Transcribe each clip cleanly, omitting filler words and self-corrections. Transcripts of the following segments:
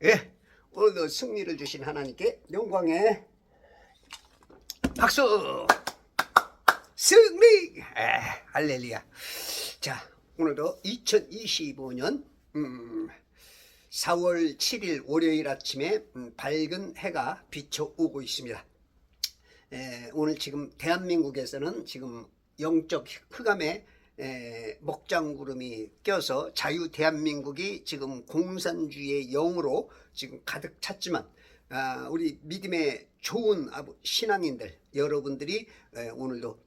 예, 오늘도 승리를 주신 하나님께 영광의 박수! 승리! 할렐루야. 자, 오늘도 2025년 4월 7일 월요일 아침에 밝은 해가 비춰오고 있습니다. 오늘 지금 대한민국에서는 지금 영적 흑암에 먹장구름이 껴서 자유 대한민국이 지금 공산주의의 영으로 지금 가득 찼지만 우리 믿음의 좋은 신앙인들 여러분들이 오늘도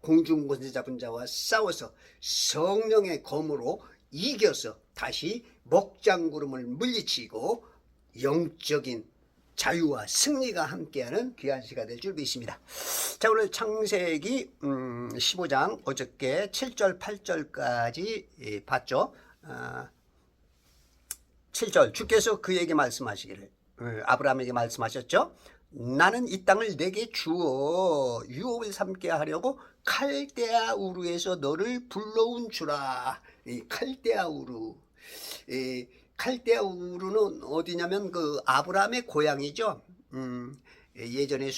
공중권세 자와 싸워서 성령의 검으로 이겨서 다시 먹장구름을 물리치고 영적인 자유와 승리가 함께하는 귀한 시간 될 줄 믿습니다. 자, 오늘 창세기 15장 어저께 7절 8절까지 봤죠. 7절 주께서 그에게 말씀하시기를 아브라함에게 말씀하셨죠. 나는 이 땅을 내게 주어 유업을 삼게 하려고 칼데아 우르에서 너를 불러온 주라. 이 칼데아 우르, 칼데아 우르는 어디냐면 그 아브라함의 고향이죠. 예전에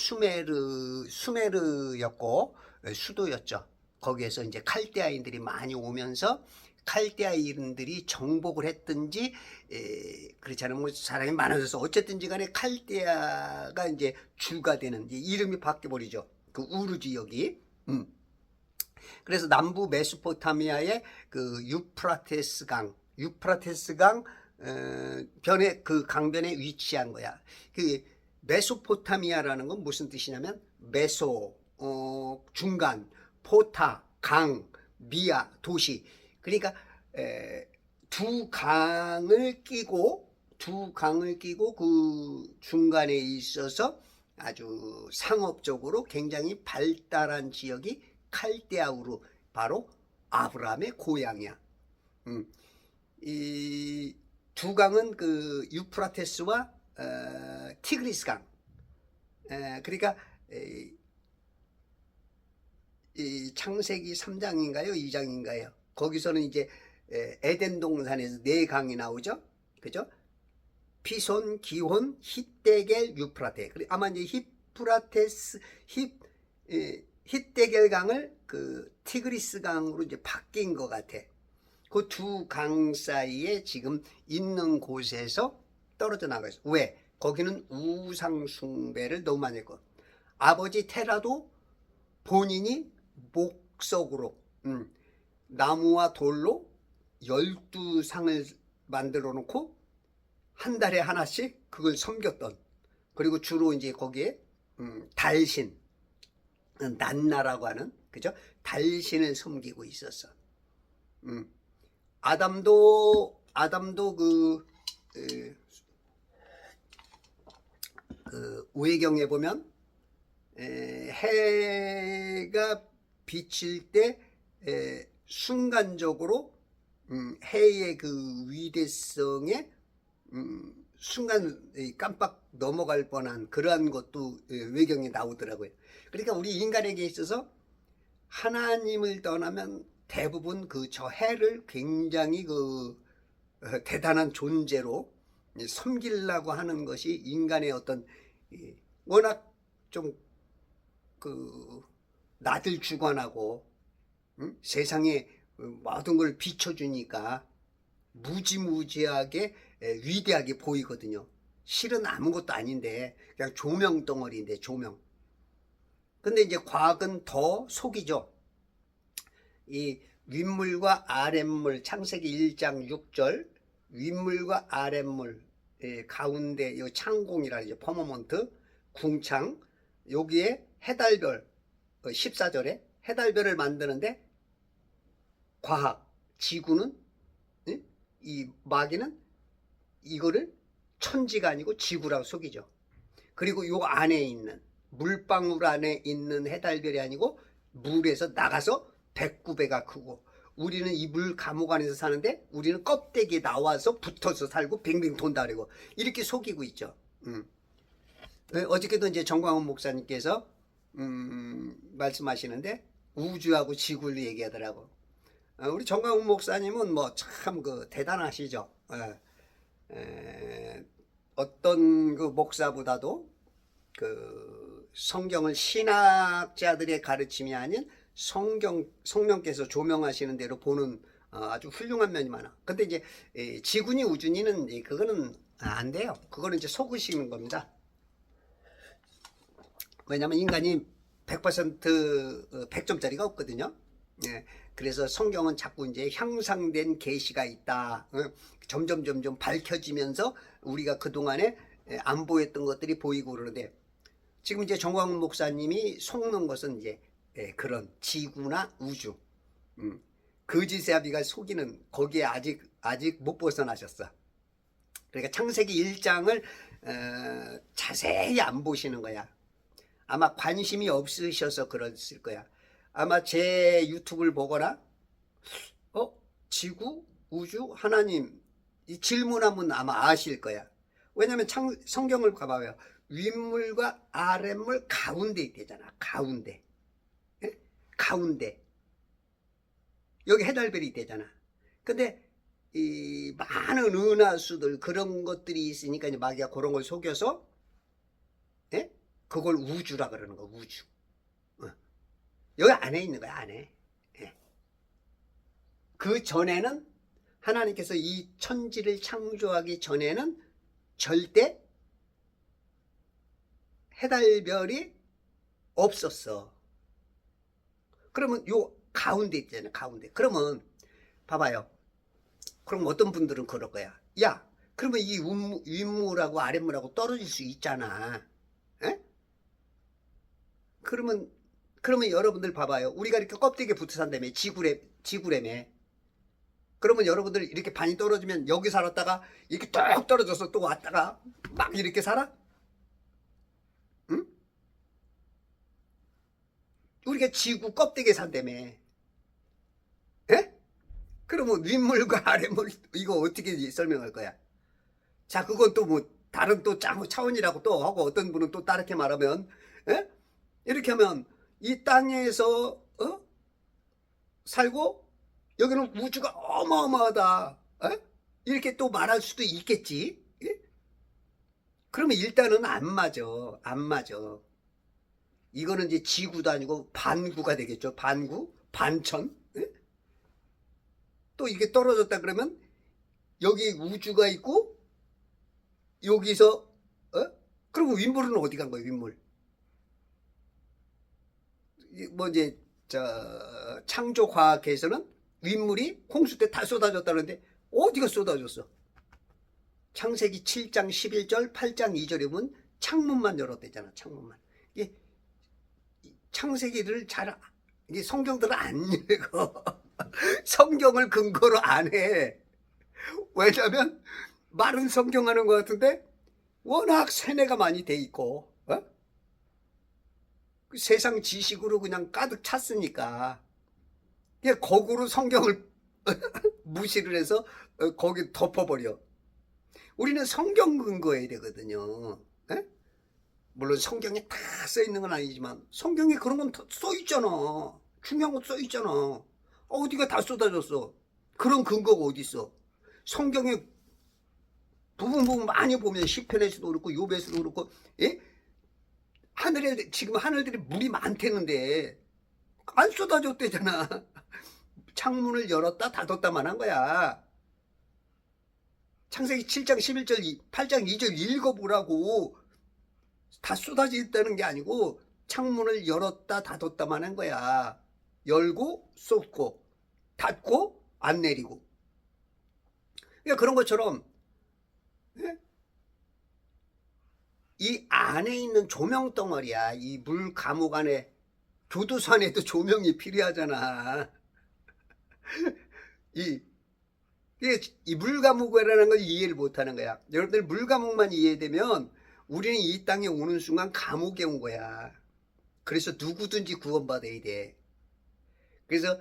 수메르였고 수도였죠. 거기에서 이제 칼데아인들이 많이 오면서 칼데아인들이 정복을 했든지 그렇지 않으면 뭐 사람이 많아져서 어쨌든지 간에 칼데아가 이제 주가 되는 이제 이름이 바뀌어 버리죠. 그 우르 지역이. 그래서 남부 메소포타미아의 그 유프라테스 강 변에 그 강변에 위치한 거야. 그 메소포타미아라는 건 무슨 뜻이냐면 메소 중간, 포타 강, 미아 도시. 그러니까 두 강을 끼고 그 중간에 있어서 아주 상업적으로 굉장히 발달한 지역이 칼데아우르, 바로 아브라함의 고향이야. 이 두 강은 그 유프라테스와 티그리스 강. 그러니까 이 창세기 3장인가요? 2장인가요? 거기서는 이제 에덴 동산에서 네 강이 나오죠. 그죠? 피손, 기혼, 힛데겔, 유프라테. 아마 이제 힛데겔 강을 그 티그리스 강으로 이제 바뀐 것 같아. 그 두 강 사이에 지금 있는 곳에서 떨어져 나가 있어. 왜? 거기는 우상 숭배를 너무 많이 했고, 아버지 테라도 본인이 목석으로 나무와 돌로 12상을 만들어 놓고 한 달에 하나씩 그걸 섬겼던, 그리고 주로 이제 거기에 달신, 난나라고 하는, 그죠? 달신을 섬기고 있었어. 아담도 그 외경에 보면 해가 비칠 때 순간적으로 해의 그 위대성에 순간 깜빡 넘어갈 뻔한 그러한 것도 외경에 나오더라고요. 그러니까 우리 인간에게 있어서 하나님을 떠나면 대부분 그 저 해를 굉장히 그 대단한 존재로 섬기려고 하는 것이 인간의 어떤 워낙 좀 그 나들주관하고 세상에 모든 걸 비춰주니까 무지무지하게 위대하게 보이거든요. 실은 아무것도 아닌데 그냥 조명 덩어리인데 조명. 근데 이제 과학은 더 속이죠. 이 윗물과 아랫물, 창세기 1장 6절, 윗물과 아랫물 가운데 이 창공이라 이제 퍼머먼트 궁창, 여기에 해달별 14절에 해달별을 만드는데 과학 지구는 이 마귀는 이거를 천지가 아니고 지구라고 속이죠. 그리고 요 안에 있는 물방울 안에 있는 해달별이 아니고 물에서 나가서 109배가 크고, 우리는 이 물 감옥 안에서 사는데 우리는 껍데기에 나와서 붙어서 살고 빙빙 돈다 그러고 이렇게 속이고 있죠. 어저께도 이제 정광훈 목사님께서 말씀하시는데 우주하고 지구를 얘기하더라고. 우리 정광훈 목사님은 뭐 참 그 대단하시죠. 어떤 그 목사보다도 그 성경을 신학자들의 가르침이 아닌 성령께서 조명하시는 대로 보는 아주 훌륭한 면이 많아. 근데 이제 지군이 우준이는 그거는 안 돼요. 그거는 이제 속으시는 겁니다. 왜냐하면 인간이 100% 100점짜리가 없거든요. 예, 그래서 성경은 자꾸 이제 향상된 계시가 있다. 점점 밝혀지면서 우리가 그동안에 안 보였던 것들이 보이고 그러는데, 지금 이제 정광훈 목사님이 속는 것은 이제 그런 지구나 우주, 거짓의 아비가 속이는 거기에 아직 못 벗어나셨어. 그러니까 창세기 1장을 자세히 안 보시는 거야. 아마 관심이 없으셔서 그랬을 거야. 아마 제 유튜브를 보거나 지구, 우주, 하나님 이 질문하면 아마 아실 거야. 왜냐하면 성경을 봐봐요. 윗물과 아랫물 가운데 있대잖아. 가운데. 예? 가운데. 여기 해달별이 있대잖아. 근데 이 많은 은하수들 그런 것들이 있으니까 이제 마귀가 그런 걸 속여서 그걸 우주라 그러는 거. 우주. 여기 안에 있는 거야. 안에. 그 전에는 하나님께서 이 천지를 창조하기 전에는 절대 해달별이 없었어. 그러면 요 가운데 있잖아요. 가운데. 그러면 봐봐요. 그럼 어떤 분들은 그럴 거야. 야, 그러면 이 윗물하고 아랫물하고 떨어질 수 있잖아. 에? 그러면 여러분들 봐봐요. 우리가 이렇게 껍데기에 붙어 산다며. 지구래매. 그러면 여러분들 이렇게 반이 떨어지면 여기 살았다가 이렇게 뚝 떨어져서 또 왔다가 막 이렇게 살아? 응? 우리가 지구 껍데기에 산다며. 에? 그러면 윗물과 아랫물 이거 어떻게 설명할 거야? 자, 그건 또 뭐 다른 또 차원이라고 또 하고, 어떤 분은 또 다르게 말하면 이렇게 하면 이 땅에서 살고 여기는 우주가 어마어마하다. 이렇게 또 말할 수도 있겠지. 예? 그러면 일단은 안 맞아. 안 맞아. 이거는 이제 지구도 아니고 반구가 되겠죠. 반구, 반천. 예? 또 이게 떨어졌다 그러면 여기 우주가 있고 여기서 그리고 윗물은 어디 간 거예요? 윗물. 뭐 이제 창조 과학에서는 윗물이 홍수 때 다 쏟아졌다는데 어디가 쏟아졌어? 창세기 7장 11절 8장 2절에 보면 창문만 열었대잖아. 창문만. 이게 창세기를 이게 성경들은 안 읽어. 성경을 근거로 안 해. 왜냐면 말은 성경 하는 것 같은데 워낙 세뇌가 많이 돼 있고 세상 지식으로 그냥 가득 찼으니까 거꾸로 성경을 무시를 해서 거기 덮어버려. 우리는 성경 근거해야 되거든요. 물론 성경에 다 써있는 건 아니지만 성경에 그런 건 써있잖아. 중요한 건 써있잖아. 어디가 다 쏟아졌어. 그런 근거가 어디 있어. 성경에 부분 많이 보면 시편에서도 그렇고 욥에서도 그렇고 지금 하늘들이 물이 많대는데 안 쏟아졌대잖아. 창문을 열었다 닫았다만 한 거야. 창세기 7장 11절 8장 2절 읽어보라고. 다 쏟아져 있다는 게 아니고 창문을 열었다 닫았다만 한 거야. 열고 쏟고 닫고 안 내리고. 그러니까 그런 것처럼 이 안에 있는 조명 덩어리야. 이 물 감옥 안에 교도소안에도 조명이 필요하잖아. 이 물감옥이라는 걸 이해를 못하는 거야. 여러분들 물감옥만 이해되면 우리는 이 땅에 오는 순간 감옥에 온 거야. 그래서 누구든지 구원받아야 돼. 그래서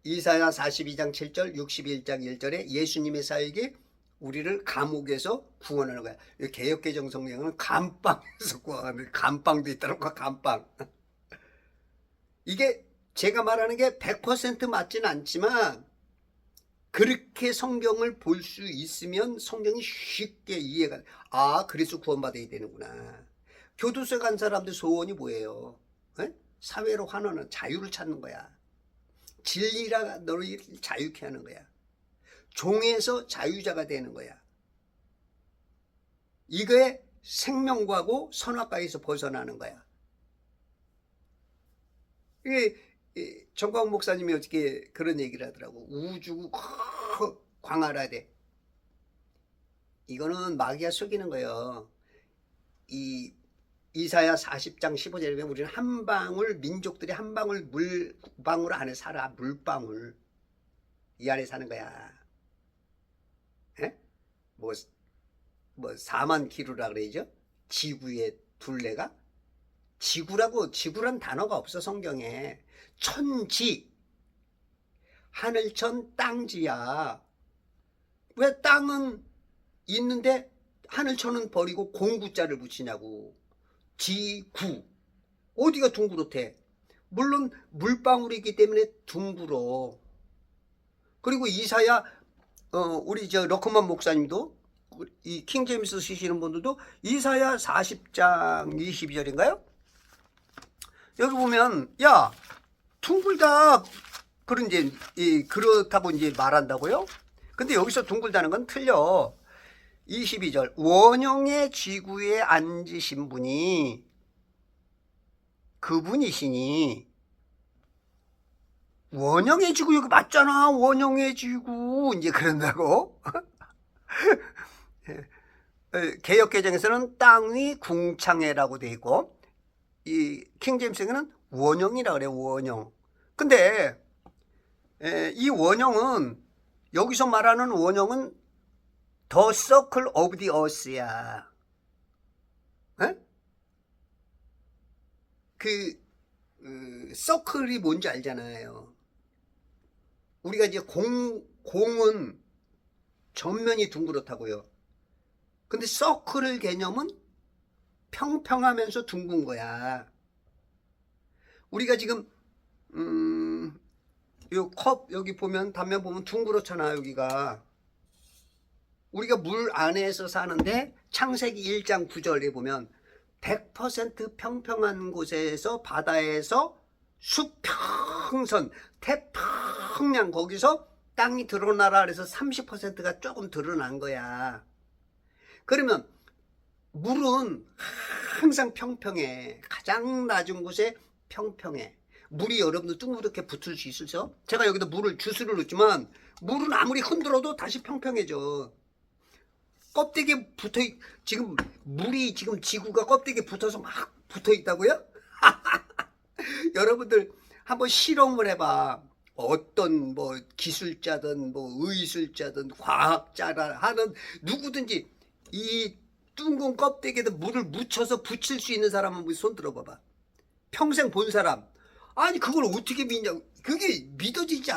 이사야 42장 7절 61장 1절에 예수님의 사역이 우리를 감옥에서 구원하는 거야. 개역개정 성경은 감방에서 구원하는, 감방도 있다고. 감방. 이게 제가 말하는 게 100% 맞지는 않지만 그렇게 성경을 볼 수 있으면 성경이 쉽게 이해가, 그래서 구원받아야 되는구나. 교도소에 간 사람들 소원이 뭐예요? 에? 사회로 환원하는 자유를 찾는 거야. 진리라 너를 자유케 하는 거야. 종에서 자유자가 되는 거야. 이거에 생명과고 선악과에서 벗어나는 거야. 이게 정광훈 목사님이 어떻게 그런 얘기를 하더라고. 우주 광활하대. 이거는 마귀가 속이는 거예요. 이 이사야 40장 15절에 보면 우리는 한 방울, 민족들이 한 방울 물방울 안에 살아. 물방울 이 안에 사는 거야. 에? 뭐 4만 킬로라 그러죠. 지구의 둘레가. 지구란 단어가 없어 성경에. 천지, 하늘천, 땅지야. 왜 땅은 있는데 하늘천은 버리고 공구자를 붙이냐고. 지구. 어디가 둥그렇대? 물론 물방울이기 때문에 둥그러. 그리고 이사야 우리 러커만 목사님도, 이 킹제임스 쓰시는 분들도 이사야 40장 22절인가요? 여기 보면 야 둥글다 그렇다고 이제 말한다고요? 근데 여기서 둥글다는 건 틀려. 22절 원형의 지구에 앉으신 분이 그분이시니. 원형의 지구 여기 맞잖아. 원형의 지구 이제 그런다고. 개역개정에서는 땅 위 궁창해라고 돼 있고, 이 킹제임스에는 원형이라 그래. 원형. 근데 이 원형은, 여기서 말하는 원형은 The Circle of the Earth야. 서클이 뭔지 알잖아요. 우리가 이제 공은 전면이 둥그렇다고요. 근데 서클 개념은 평평하면서 둥근 거야. 우리가 지금 요 컵 여기 보면 단면 보면 둥그렇잖아. 여기가 우리가 물 안에서 사는데 창세기 1장 9절에 보면 100% 평평한 곳에서, 바다에서 수평선 태평양, 거기서 땅이 드러나라 그래서 30%가 조금 드러난 거야. 그러면 물은 항상 평평해. 가장 낮은 곳에 평평해. 물이 여러분들 둥그렇게 붙을 수 있어서, 제가 여기다 물을 주스를 넣지만 물은 아무리 흔들어도 다시 평평해져. 껍데기에 붙어 지금 물이 지금 지구가 껍데기에 붙어서 막 붙어 있다고요? 여러분들 한번 실험을 해봐. 어떤 뭐 기술자든 뭐 의술자든 과학자라 하는 누구든지 이 둥근 껍데기에다 물을 묻혀서 붙일 수 있는 사람 한번 손 들어봐봐. 평생 본 사람. 아니 그걸 어떻게 믿냐고. 그게 믿어지지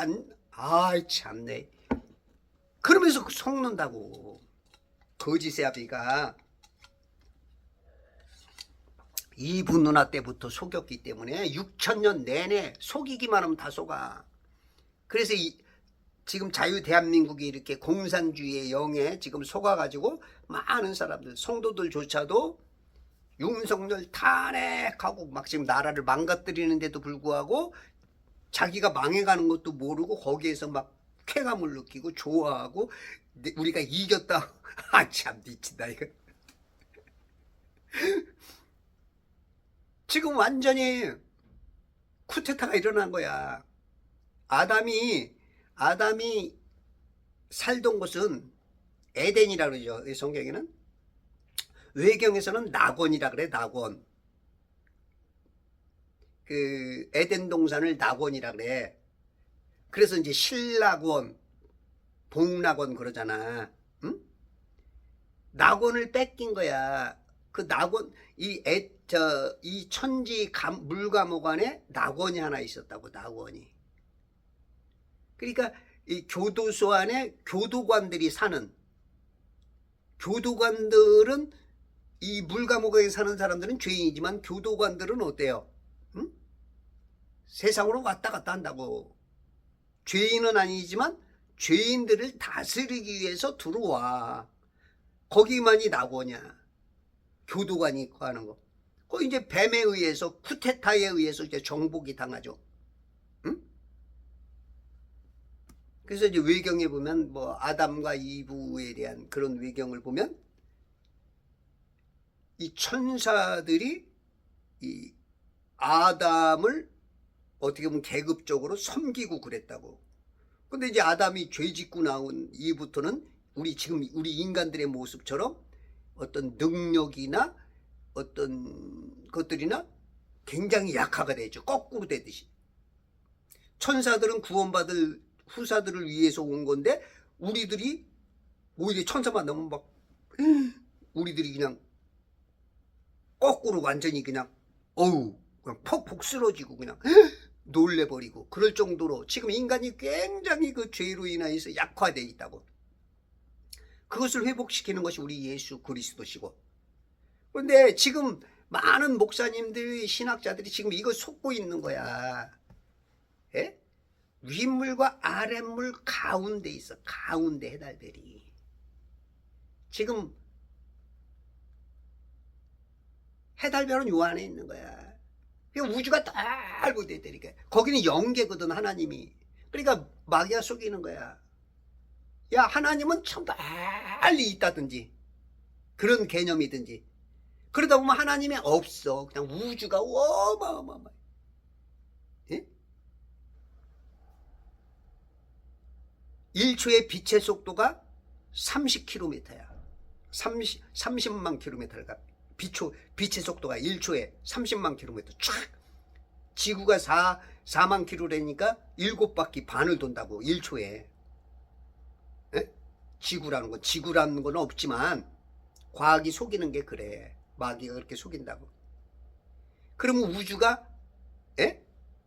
아이 참네. 그러면서 속는다고. 거짓의 아비가 이브 누나 때부터 속였기 때문에 6,000년 내내 속이기만 하면 다 속아. 그래서 지금 자유 대한민국이 이렇게 공산주의의 영에 지금 속아가지고 많은 사람들, 성도들조차도 윤석열 탄핵하고 막 지금 나라를 망가뜨리는데도 불구하고 자기가 망해가는 것도 모르고 거기에서 막 쾌감을 느끼고 좋아하고 우리가 이겼다. 참 미친다 이거. 지금 완전히 쿠데타가 일어난 거야. 아담이 살던 곳은 에덴이라 그러죠. 이 성경에는. 외경에서는 낙원이라 그래. 낙원. 그 에덴 동산을 낙원이라 그래. 그래서 이제 신낙원, 복낙원 그러잖아. 응? 낙원을 뺏긴 거야. 그 낙원, 이 천지 물감옥 안에 낙원이 하나 있었다고. 낙원이. 그러니까 이 교도소 안에 교도관들이 사는, 교도관들은 이 물감옥에 사는 사람들은 죄인이지만 교도관들은 어때요? 응? 세상으로 왔다 갔다 한다고. 죄인은 아니지만 죄인들을 다스리기 위해서 들어와. 거기만이 낙원이야. 교도관이 있고 하는 거. 거기 이제 뱀에 의해서, 쿠데타에 의해서 이제 정복이 당하죠. 응? 그래서 이제 외경에 보면 뭐 아담과 이브에 대한 그런 외경을 보면 이 천사들이 이 아담을 어떻게 보면 계급적으로 섬기고 그랬다고. 근데 이제 아담이 죄 짓고 나온 이후부터는 지금 우리 인간들의 모습처럼 어떤 능력이나 어떤 것들이나 굉장히 약화가 되죠. 거꾸로 되듯이. 천사들은 구원받을 후사들을 위해서 온 건데 우리들이 오히려 천사 만나면 막 우리들이 그냥 거꾸로 완전히 그냥 그냥 퍽퍽 쓰러지고 그냥 놀래버리고 그럴 정도로 지금 인간이 굉장히 그 죄로 인하여서 약화되어 있다고. 그것을 회복시키는 것이 우리 예수 그리스도시고. 그런데 지금 많은 목사님들, 신학자들이 지금 이거 속고 있는 거야. 예? 윗물과 아랫물 가운데 있어. 가운데 해달들이. 지금 해달별은 요 안에 있는 거야. 그러니까 우주가 넓고 되니까 거기는 영계거든, 하나님이. 그러니까 마귀가 속이는 거야. 야, 하나님은 참 빨리 있다든지 그런 개념이든지. 그러다 보면 하나님이 없어. 그냥 우주가 어마어마어마. 예? 1초의 빛의 속도가 30km야. 30만 km가 빛의 속도가 1초에 30만 km. 촥! 지구가 4만 km라니까 7바퀴 반을 돈다고 1초에. 예? 지구라는 건 없지만 과학이 속이는 게 그래. 마귀가 그렇게 속인다고. 그러면 우주가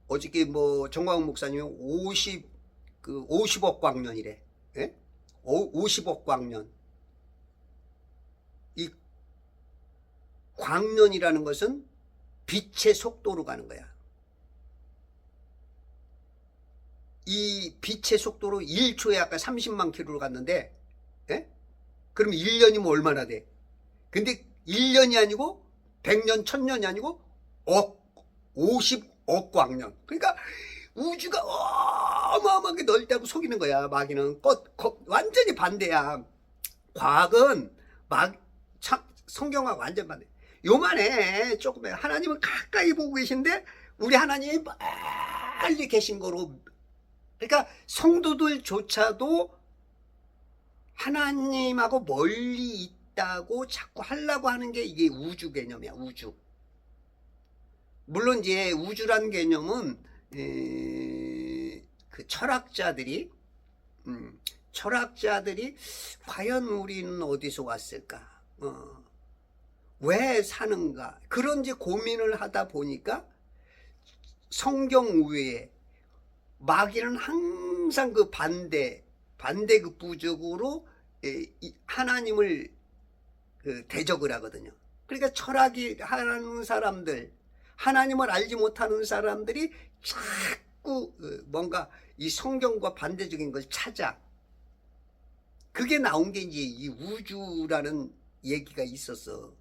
어저께 뭐 정광훈 목사님이 50억 광년이래. 50억 광년. 이 광년이라는 것은 빛의 속도로 가는 거야. 이 빛의 속도로 1초에 아까 30만 킬로로 갔는데, 그럼 1년이면 얼마나 돼? 근데 1년이 아니고 100년, 1000년이 아니고 50억 광년. 그러니까 우주가 어마어마하게 넓다고 속이는 거야. 마귀는 완전히 반대야. 과학은 성경하고 완전 반대. 요만해. 조금 하나님은 가까이 보고 계신데 우리 하나님이 빨리 계신 거로. 그러니까 성도들조차도 하나님하고 멀리 있다고 자꾸 하려고 하는 게 이게 우주 개념이야. 우주. 물론 이제 우주라는 개념은 그 철학자들이 과연 우리는 어디서 왔을까? 왜 사는가? 그런 이제 고민을 하다 보니까 성경 외에 마귀는 항상 그 반대급부적으로 하나님을 대적을 하거든요. 그러니까 철학이 하는 사람들, 하나님을 알지 못하는 사람들이 자꾸 뭔가 이 성경과 반대적인 걸 찾아. 그게 나온 게 이제 이 우주라는 얘기가 있었어.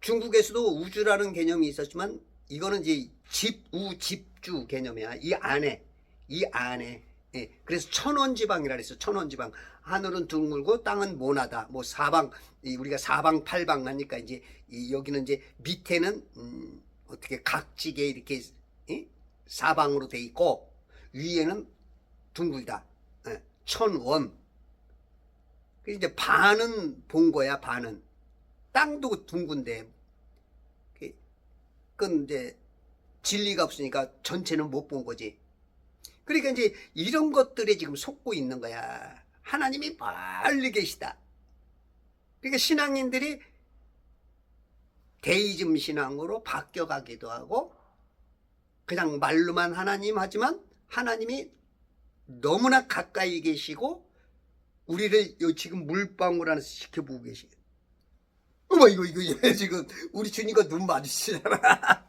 중국에서도 우주라는 개념이 있었지만 이거는 이제 집주 개념이야. 이 안에. 예. 그래서 천원지방이라 그랬어. 천원지방. 하늘은 둥글고 땅은 모나다. 뭐 사방, 우리가 사방팔방 하니까 이제 여기는 이제 밑에는 어떻게 각지게 이렇게 사방으로 돼 있고 위에는 둥글다. 예. 천원. 이제 반은 본 거야. 반은. 땅도 둥근데. 그건 이제 진리가 없으니까 전체는 못 본 거지. 그러니까 이제 이런 것들에 지금 속고 있는 거야. 하나님이 멀리 계시다. 그러니까 신앙인들이 데이즘 신앙으로 바뀌어가기도 하고 그냥 말로만 하나님 하지만 하나님이 너무나 가까이 계시고 우리를 지금 물방울 안에서 지켜보고 계시. 어머 이거 지금 우리 주님과 눈 마주치잖아.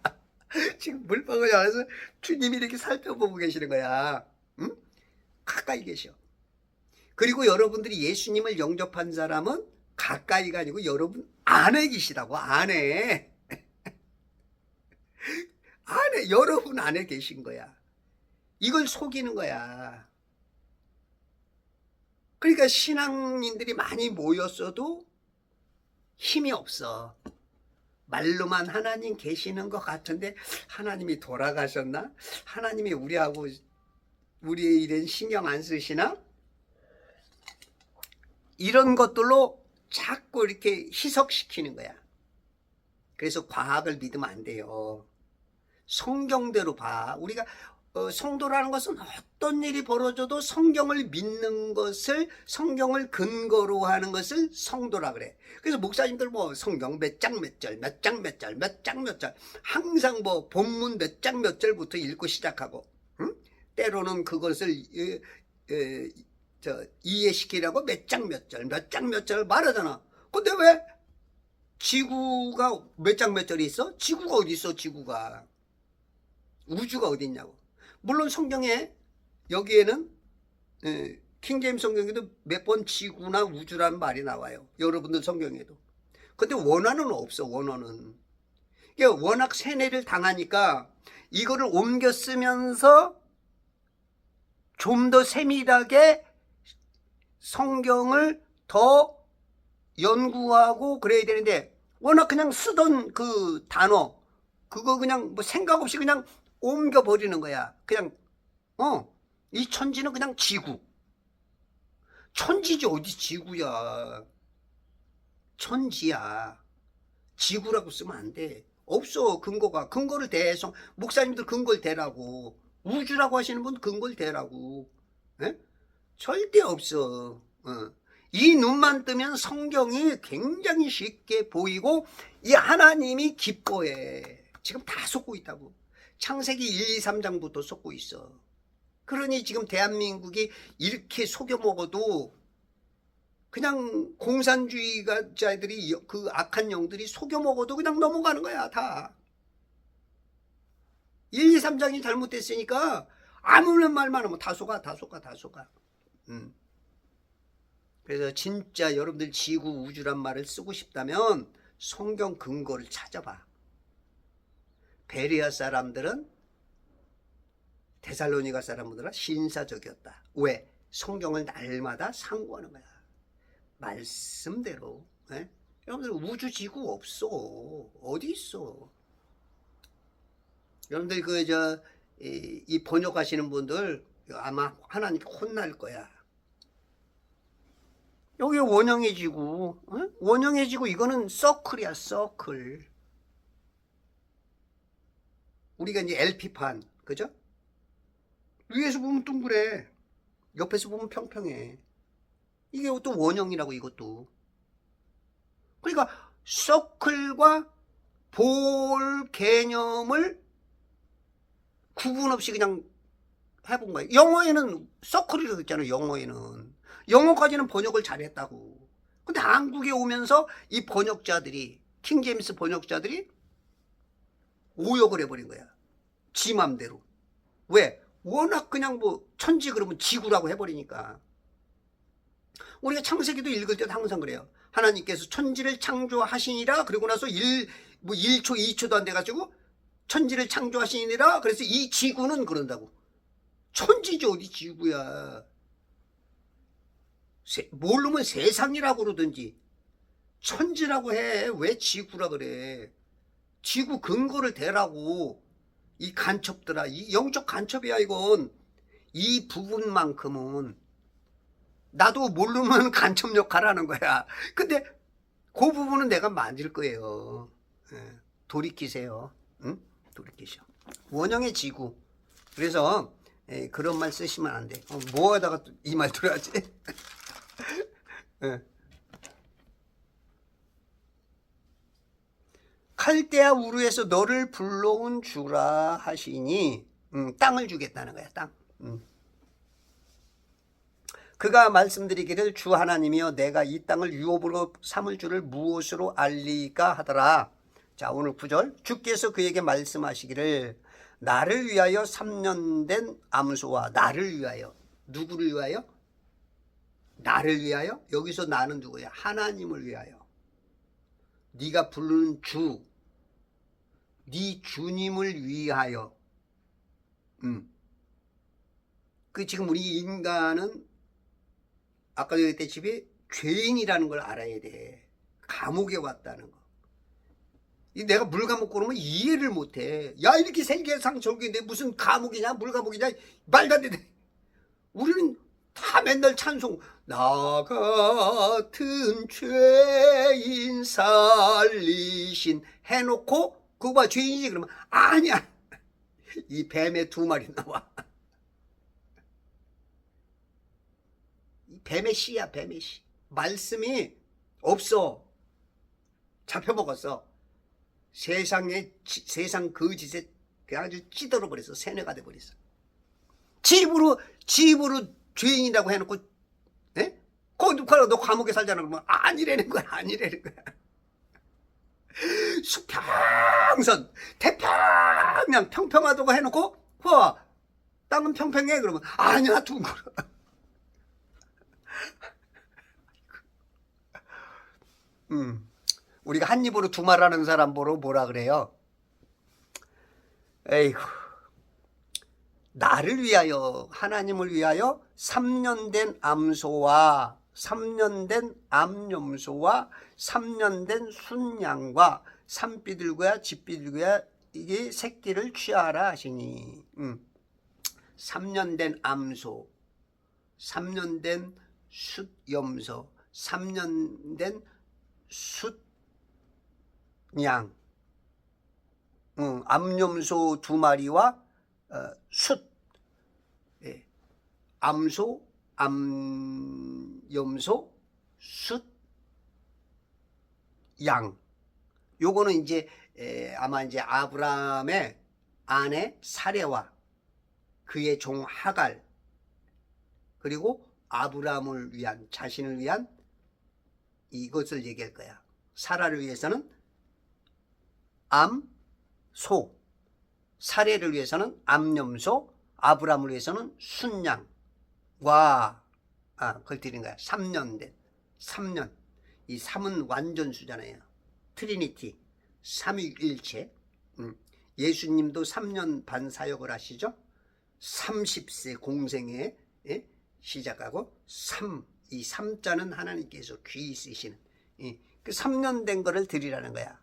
지금 물방울 안에서 주님이 이렇게 살펴보고 계시는 거야. 응? 가까이 계셔. 그리고 여러분들이 예수님을 영접한 사람은 가까이가 아니고 여러분 안에 계시다고. 안에 여러분 안에 계신 거야. 이걸 속이는 거야. 그러니까 신앙인들이 많이 모였어도 힘이 없어. 말로만 하나님 계시는 것 같은데 하나님이 돌아가셨나? 하나님이 우리의 일엔 신경 안 쓰시나? 이런 것들로 자꾸 이렇게 희석시키는 거야. 그래서 과학을 믿으면 안 돼요. 성경대로 봐. 우리가 성도라는 것은 어떤 일이 벌어져도 성경을 믿는 것을, 성경을 근거로 하는 것을 성도라 그래. 그래서 목사님들 뭐 성경 몇 장 몇 절, 몇 장 몇 절, 몇 장 몇 절, 항상 뭐 본문 몇 장 몇 절부터 읽고 시작하고, 응? 때로는 그것을 이해시키려고 몇 장 몇 절, 몇 장 몇 절 말하잖아. 근데 왜 지구가 몇 장 몇 절이 있어? 지구가 어디 있어? 지구가. 우주가 어디 있냐고. 물론 성경에 여기에는 킹제임스 성경에도 몇 번 지구나 우주라는 말이 나와요. 여러분들 성경에도. 근데 원어는 없어. 원어는. 이게 워낙 세뇌를 당하니까 이거를 옮겨 쓰면서 좀 더 세밀하게 성경을 더 연구하고 그래야 되는데 워낙 그냥 쓰던 그 단어 그거 그냥 뭐 생각 없이 그냥 옮겨 버리는 거야. 그냥 이 천지는 그냥 지구. 천지지 어디 지구야. 천지야. 지구라고 쓰면 안 돼. 없어 근거가. 근거를 대. 목사님들 근거를 대라고. 우주라고 하시는 분 근거를 대라고. 에? 절대 없어. 이 눈만 뜨면 성경이 굉장히 쉽게 보이고 이 하나님이 기뻐해. 지금 다 속고 있다고. 창세기 1, 2, 3장부터 속고 있어. 그러니 지금 대한민국이 이렇게 속여 먹어도 그냥 공산주의자들이 그 악한 영들이 속여 먹어도 그냥 넘어가는 거야. 다 1, 2, 3장이 잘못됐으니까 아무런 말만 하면 다 속아. 그래서 진짜 여러분들 지구 우주란 말을 쓰고 싶다면 성경 근거를 찾아봐. 베레아 사람들은 데살로니가 사람들은 신사적이었다. 왜? 성경을 날마다 상고하는 거야. 말씀대로. 에? 여러분들 우주 지구 없어. 어디 있어? 여러분들 이 번역하시는 분들 아마 하나님께 혼날 거야. 여기 원형의 지구, 원형의 지구 이거는 서클이야, 서클. 우리가 이제 LP판, 그죠? 위에서 보면 둥그래. 옆에서 보면 평평해. 이게 또 원형이라고 이것도. 그러니까 서클과 볼 개념을 구분 없이 그냥 해본 거예요. 영어에는 서클이라고 했잖아요. 영어까지는 번역을 잘했다고. 근데 한국에 오면서 이 번역자들이 킹제임스 번역자들이 오역을 해버린 거야. 지 맘대로. 왜? 워낙 그냥 뭐 천지 그러면 지구라고 해버리니까. 우리가 창세기도 읽을 때도 항상 그래요. 하나님께서 천지를 창조하시니라. 그리고 나서 1초 2초도 안 돼가지고 천지를 창조하시니라. 그래서 이 지구는 그런다고. 천지지 어디 지구야. 모르면 세상이라고 그러든지 천지라고 해. 왜 지구라 그래. 지구 근거를 대라고. 이 간첩들아. 이 영적 간첩이야 이건. 이 부분만큼은 나도 모르면 간첩 역할하는 거야. 근데 그 부분은 내가 만질 거예요. 돌이키세요. 응? 돌이키셔. 원형의 지구. 그래서 그런 말 쓰시면 안 돼. 뭐 하다가 이 말 들어야지. 칼데아 우르에서 너를 불러온 주라 하시니 땅을 주겠다는 거야. 땅. 그가 말씀드리기를 주 하나님이여 내가 이 땅을 유업으로 삼을 줄을 무엇으로 알리까 하더라. 자 오늘 9절 주께서 그에게 말씀하시기를 나를 위하여 3년 된 암소와 나를 위하여 누구를 위하여? 나를 위하여? 여기서 나는 누구야? 하나님을 위하여. 네가 부르는 주, 네 주님을 위하여. 그 지금 우리 인간은 아까 얘기했다시피 죄인이라는 걸 알아야 돼. 감옥에 왔다는 거. 내가 물감옥 그러면 이해를 못해. 야, 이렇게 세계상적인데 무슨 감옥이냐 물감옥이냐 말도 안 돼. 우리는 다 맨날 찬송, 나 같은 죄인 살리신 해놓고 그거 봐 죄인이지 그러면 아니야. 이 뱀의 두 마리 나와. 이 뱀의 씨야, 뱀의 씨. 말씀이 없어. 잡혀먹었어. 세상 그 짓에 그냥 아주 찌들어 버렸어. 세뇌가 돼 버렸어. 집으로 죄인이라고 해놓고, 에? 너 감옥에 살잖아. 그러면 아니라는 거야, 아니라는 거야. 수평선, 태평양, 평평하다고 해놓고, 땅은 평평해. 그러면 아니야, 둥그러. 우리가 한 입으로 두 말하는 사람 보러 뭐라 그래요? 에이구, 나를 위하여, 하나님을 위하여 3년 된 암소와 3년 된 암염소와 3년 된 순양과 산비둘기와 집비둘기와 이게 새끼를 취하라 하시니 3년 된 암소, 3년 된 숫염소, 3년 된 숫양, 암염소 2마리와 숫, 예. 암소, 암염소, 숫, 양. 요거는 이제 아마 이제 아브라함의 아내 사레와 그의 종 하갈 그리고 아브라함을 위한 자신을 위한 이것을 얘기할 거야. 사라를 위해서는 암소, 사레를 위해서는 암염소, 아브라함을 위해서는 순양과 그걸 드린 거야. 3년 된 3년. 이 3은 완전수잖아요. 트리니티, 삼위일체. 예수님도 3년 반 사역을 하시죠. 30세 공생에 시작하고 이 3자는 하나님께서 귀히 쓰시는 그 3년 된 거를 드리라는 거야.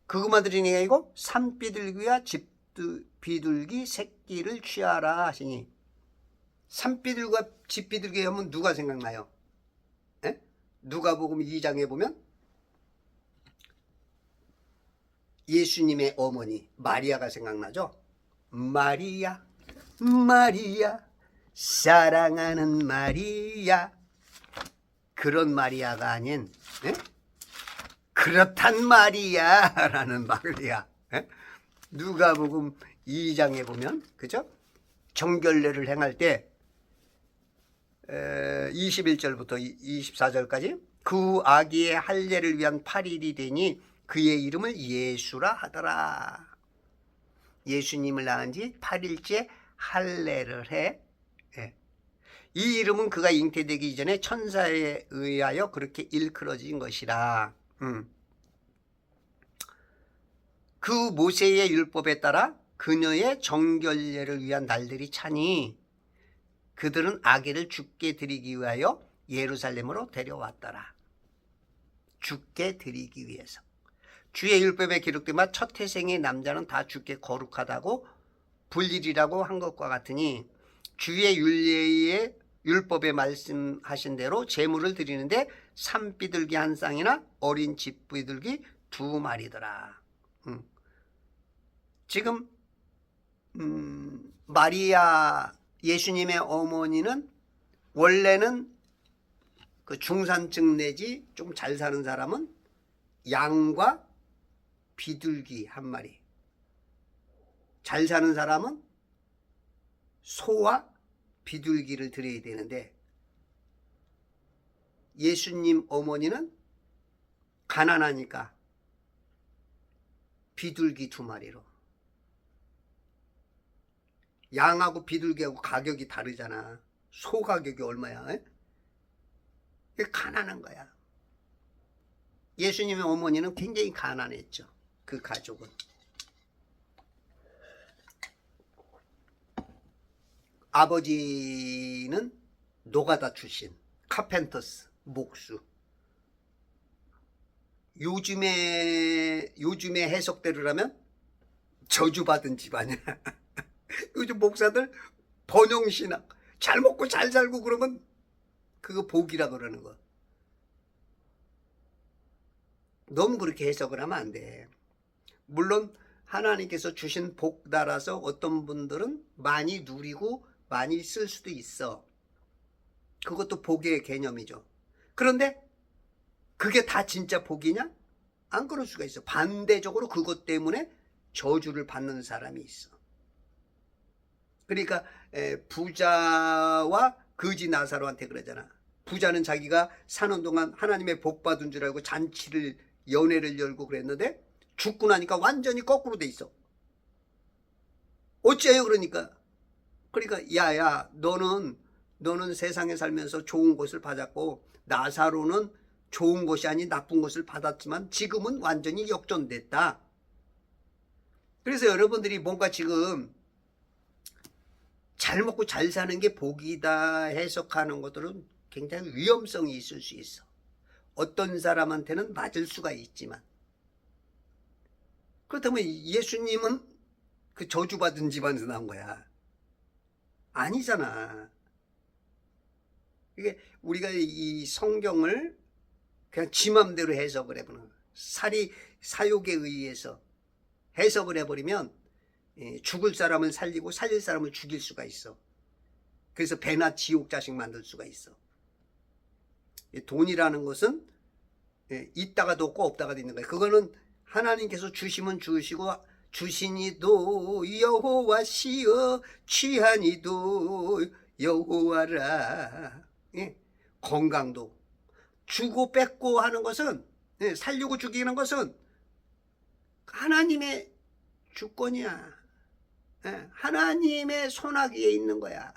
그것만 드리는 게 아니고 산비둘기와 집비둘기 새끼를 취하라 하시니 산비둘기와 집비둘기 하면 누가 생각나요? 에? 누가복음 2장에 보면 예수님의 어머니 마리아가 생각나죠? 마리아 마리아 사랑하는 마리아. 그런 마리아가 아닌 그렇단 말이야 라는 마리아. 누가복음 2장에 보면 그죠? 정결례를 행할 때 21절부터 24절까지 그 아기의 할례를 위한 8일이 되니 그의 이름을 예수라 하더라. 예수님을 낳은 지 8일째 할례를 해. 이 이름은 그가 잉태되기 이전에 천사에 의하여 그렇게 일컬어진 것이라. 그 모세의 율법에 따라 그녀의 정결례를 위한 날들이 차니 그들은 아기를 죽게 드리기 위하여 예루살렘으로 데려왔더라. 죽게 드리기 위해서. 주의 율법에 기록된 바 첫 태생의 남자는 다 죽게 거룩하다고 불리리라고 한 것과 같으니 주의 율법에 말씀하신 대로 제물을 드리는데 산비둘기 한 쌍이나 어린 집비둘기 2마리더라. 지금 마리아 예수님의 어머니는 원래는 그 중산층 내지 좀 잘 사는 사람은 양과 비둘기 1마리, 잘 사는 사람은 소와 비둘기를 드려야 되는데 예수님 어머니는 가난하니까 비둘기 2마리로 양하고 비둘기하고 가격이 다르잖아. 소 가격이 얼마야? 이게 가난한 거야. 예수님의 어머니는 굉장히 가난했죠. 그 가족은. 아버지는 노가다 출신, 카펜터스, 목수. 요즘의 해석대로라면 저주받은 집안이야. 요즘 목사들 번영신학, 잘 먹고 잘 살고 그러면 그거 복이라 그러는 거. 너무 그렇게 해석을 하면 안 돼. 물론 하나님께서 주신 복 따라서 어떤 분들은 많이 누리고 많이 쓸 수도 있어. 그것도 복의 개념이죠. 그런데 그게 다 진짜 복이냐? 안 그럴 수가 있어. 반대적으로 그것 때문에 저주를 받는 사람이 있어. 그러니까 부자와 거지 나사로한테 그러잖아. 부자는 자기가 사는 동안 하나님의 복 받은 줄 알고 잔치를, 연회를 열고 그랬는데 죽고 나니까 완전히 거꾸로 돼 있어. 어째요? 그러니까 야야, 너는 세상에 살면서 좋은 것을 받았고 나사로는 좋은 것이 아닌 나쁜 것을 받았지만 지금은 완전히 역전됐다. 그래서 여러분들이 뭔가 지금 잘 먹고 잘 사는 게 복이다 해석하는 것들은 굉장히 위험성이 있을 수 있어. 어떤 사람한테는 맞을 수가 있지만. 그렇다면 예수님은 그 저주받은 집안에서 나온 거야. 아니잖아. 이게 우리가 이 성경을 그냥 지 맘대로 해석을 해보는 거야. 사욕에 의해서 해석을 해버리면 죽을 사람을 살리고 살릴 사람을 죽일 수가 있어. 그래서 배나 지옥 자식 만들 수가 있어. 돈이라는 것은 있다가도 없고 없다가도 있는 거야. 그거는 하나님께서 주시면 주시고 주시니도 여호와시여 취하니도 여호와라. 건강도 주고 뺏고 하는 것은, 살리고 죽이는 것은 하나님의 주권이야. 하나님의 손아귀에 있는 거야.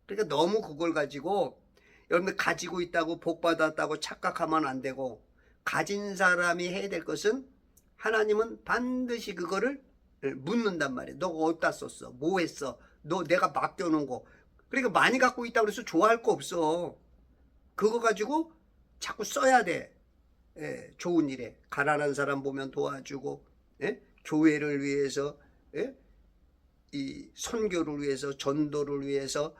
그러니까 너무 그걸 가지고 여러분들 가지고 있다고 복 받았다고 착각하면 안 되고, 가진 사람이 해야 될 것은 하나님은 반드시 그거를 묻는단 말이에요. 너 어디다 썼어? 뭐 했어? 너 내가 맡겨놓은 거. 그러니까 많이 갖고 있다고 해서 좋아할 거 없어. 그거 가지고 자꾸 써야 돼. 좋은 일에. 가난한 사람 보면 도와주고, 교회를 위해서, 이 선교를 위해서, 전도를 위해서,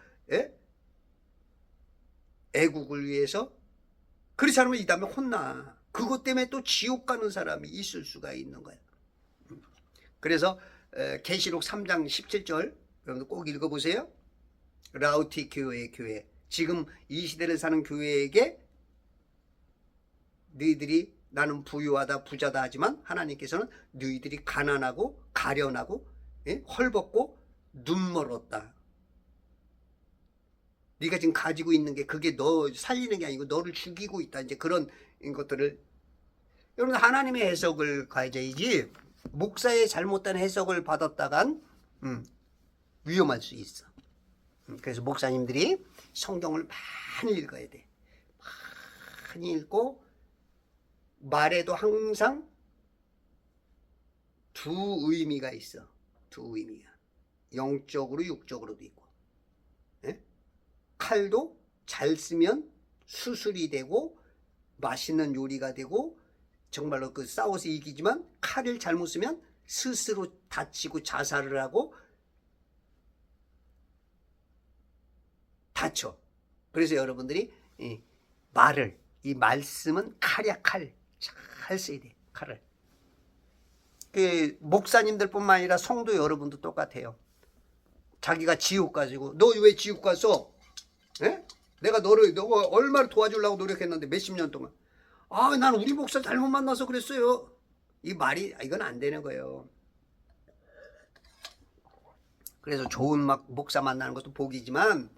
애국을 위해서. 그렇지 않으면 이 다음에 혼나. 그것 때문에 또 지옥 가는 사람이 있을 수가 있는 거야. 그래서 계시록 3장 17절 여러분들 꼭 읽어보세요. 라우디게아의 교회, 지금 이 시대를 사는 교회에게 너희들이 나는 부유하다 부자다 하지만 하나님께서는 너희들이 가난하고 가련하고 헐벗고 눈멀었다. 네가 지금 가지고 있는 게 그게 너 살리는 게 아니고 너를 죽이고 있다. 이제 그런 것들을 여러분 하나님의 해석을 가져야지 목사의 잘못된 해석을 받았다간 위험할 수 있어. 그래서 목사님들이 성경을 많이 읽어야 돼. 많이 읽고 말에도 항상 두 의미가 있어. 두 의미가. 영적으로 육적으로도 있고. 칼도 잘 쓰면 수술이 되고 맛있는 요리가 되고 정말로 그 싸워서 이기지만 칼을 잘못 쓰면 스스로 다치고 자살을 하고 다쳐. 그래서 여러분들이 이 말씀은 칼이야, 칼. 잘 써야 돼, 칼을. 그 목사님들뿐만 아니라 성도 여러분도 똑같아요. 자기가 지옥 가지고 너 왜 지옥 갔어? 내가 너가 얼마나 도와주려고 노력했는데 몇십 년 동안. 난 우리 목사 잘못 만나서 그랬어요. 이 말이 이건 안 되는 거예요. 그래서 좋은 목사 만나는 것도 복이지만,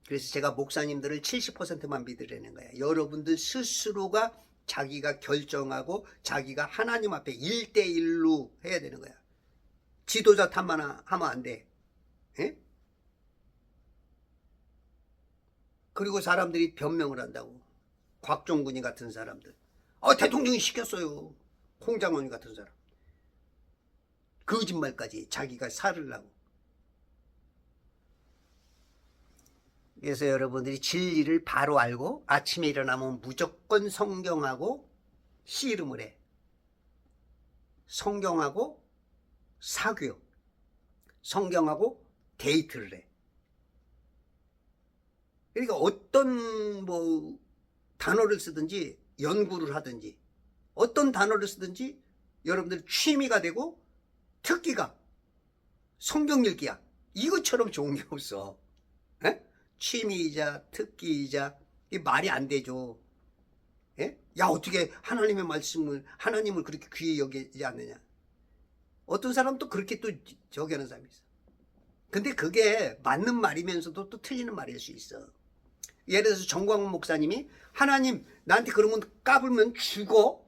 그래서 제가 목사님들을 70%만 믿으라는 거야. 여러분들 스스로가 자기가 결정하고 자기가 하나님 앞에 1대1로 해야 되는 거야. 지도자 탓만 하면 안 돼. 예? 그리고 사람들이 변명을 한다고. 곽종근이 같은 사람들. 대통령이 시켰어요. 홍장원 같은 사람. 거짓말까지 자기가 살으려고. 그래서 여러분들이 진리를 바로 알고 아침에 일어나면 무조건 성경하고 씨름을 해. 성경하고 사귀어. 성경하고 데이트를 해. 그러니까 어떤 뭐 단어를 쓰든지 연구를 하든지 어떤 단어를 쓰든지 여러분들 취미가 되고 특기가 성경 읽기야. 이것처럼 좋은 게 없어. 에? 취미이자 특기이자 이 말이 안 되죠. 예? 야, 어떻게 하나님의 말씀을 하나님을 그렇게 귀히 여기지 않느냐. 어떤 사람도 그렇게 또 저기 하는 사람이 있어. 근데 그게 맞는 말이면서도 또 틀리는 말일 수 있어. 예를 들어서 정광훈 목사님이 하나님 나한테 그러면 까불면 죽어,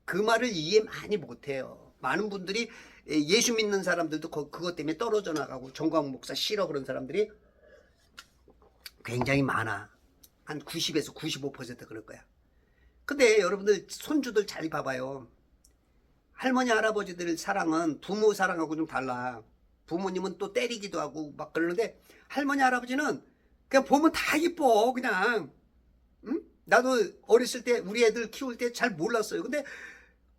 그 말을 이해 많이 못해요. 많은 분들이 예수 믿는 사람들도 그것 때문에 떨어져 나가고 정광훈 목사 싫어 그런 사람들이 굉장히 많아. 한 90에서 95% 그럴 거야. 근데 여러분들 손주들 잘 봐봐요. 할머니 할아버지들 사랑은 부모 사랑하고 좀 달라. 부모님은 또 때리기도 하고 막 그러는데 할머니 할아버지는 그냥 보면 다 이뻐 그냥. 응? 나도 어렸을 때 우리 애들 키울 때 잘 몰랐어요. 근데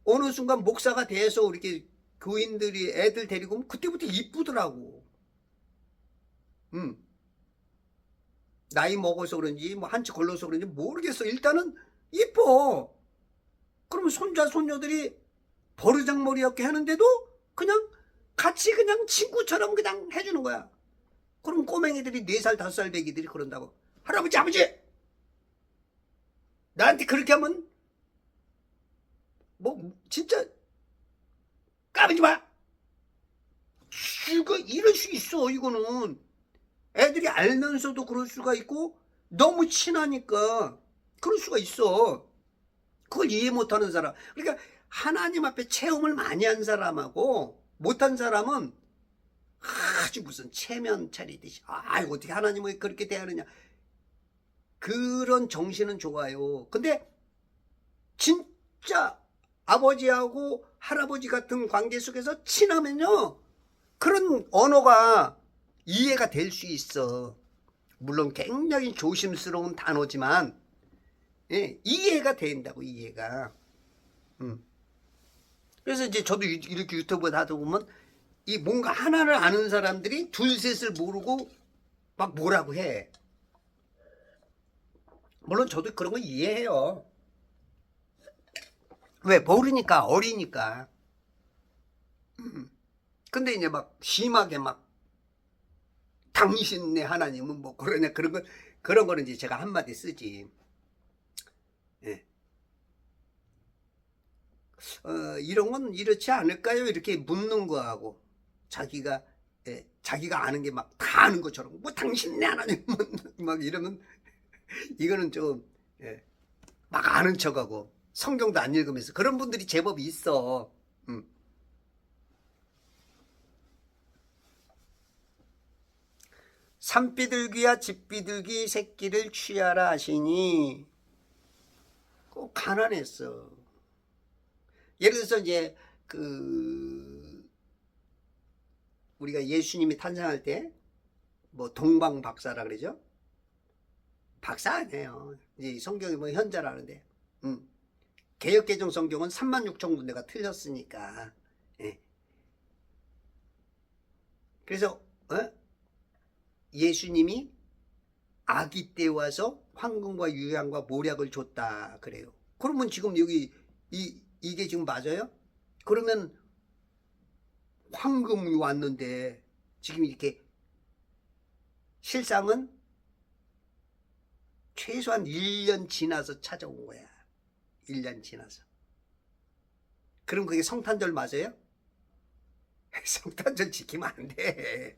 어느 순간 목사가 돼서 이렇게 교인들이 애들 데리고 오면 그때부터 이쁘더라고. 나이 먹어서 그런지 뭐 한치 걸러서 그런지 모르겠어. 일단은 이뻐. 그러면 손자 손녀들이 버르장머리였게 하는데도 그냥 같이 그냥 친구처럼 그냥 해주는 거야. 그럼 꼬맹이들이 4살 5살 배기들이 그런다고. 할아버지 아버지 나한테 그렇게 하면 뭐 진짜 까불지 마. 이럴 수 있어. 이거는 애들이 알면서도 그럴 수가 있고 너무 친하니까 그럴 수가 있어. 그걸 이해 못하는 사람. 그러니까 하나님 앞에 체험을 많이 한 사람하고 못한 사람은 아주 무슨 체면 차리듯이 어떻게 하나님을 그렇게 대하느냐 그런 정신은 좋아요. 근데 진짜 아버지하고 할아버지 같은 관계 속에서 친하면요 그런 언어가 이해가 될 수 있어. 물론 굉장히 조심스러운 단어지만 이해가 된다고. 이해가. 그래서 이제 저도 이렇게 유튜브 하다 보면 이 뭔가 하나를 아는 사람들이 둘셋을 모르고 막 뭐라고 해. 물론 저도 그런 거 이해해요. 왜? 모르니까. 어리니까. 근데 이제 막 심하게 막 당신네 하나님은 뭐 그러냐 그런 거는 이제 제가 한마디 쓰지. 예. 이런 건 이렇지 않을까요? 이렇게 묻는 거하고 자기가 아는 게 막 다 아는 것처럼 뭐 당신네 하나님은 막 이러면 이거는 좀 막 아는 척하고 성경도 안 읽으면서 그런 분들이 제법 있어. 산비둘기야 집비둘기 새끼를 취하라 하시니 꼭 가난했어. 예를 들어서 이제 우리가 예수님이 탄생할 때 뭐 동방 박사라 그러죠. 박사 아니에요. 이제 성경이 뭐 현자라는데. 개역개정 성경은 36,000군데가 틀렸으니까. 예. 그래서 예수님이 아기 때 와서 황금과 유향과 모략을 줬다 그래요. 그러면 지금 여기 이게 지금 맞아요? 그러면 황금이 왔는데 지금 이렇게 실상은 최소한 1년 지나서 찾아온 거야. 1년 지나서. 그럼 그게 성탄절 맞아요? 성탄절 지키면 안 돼.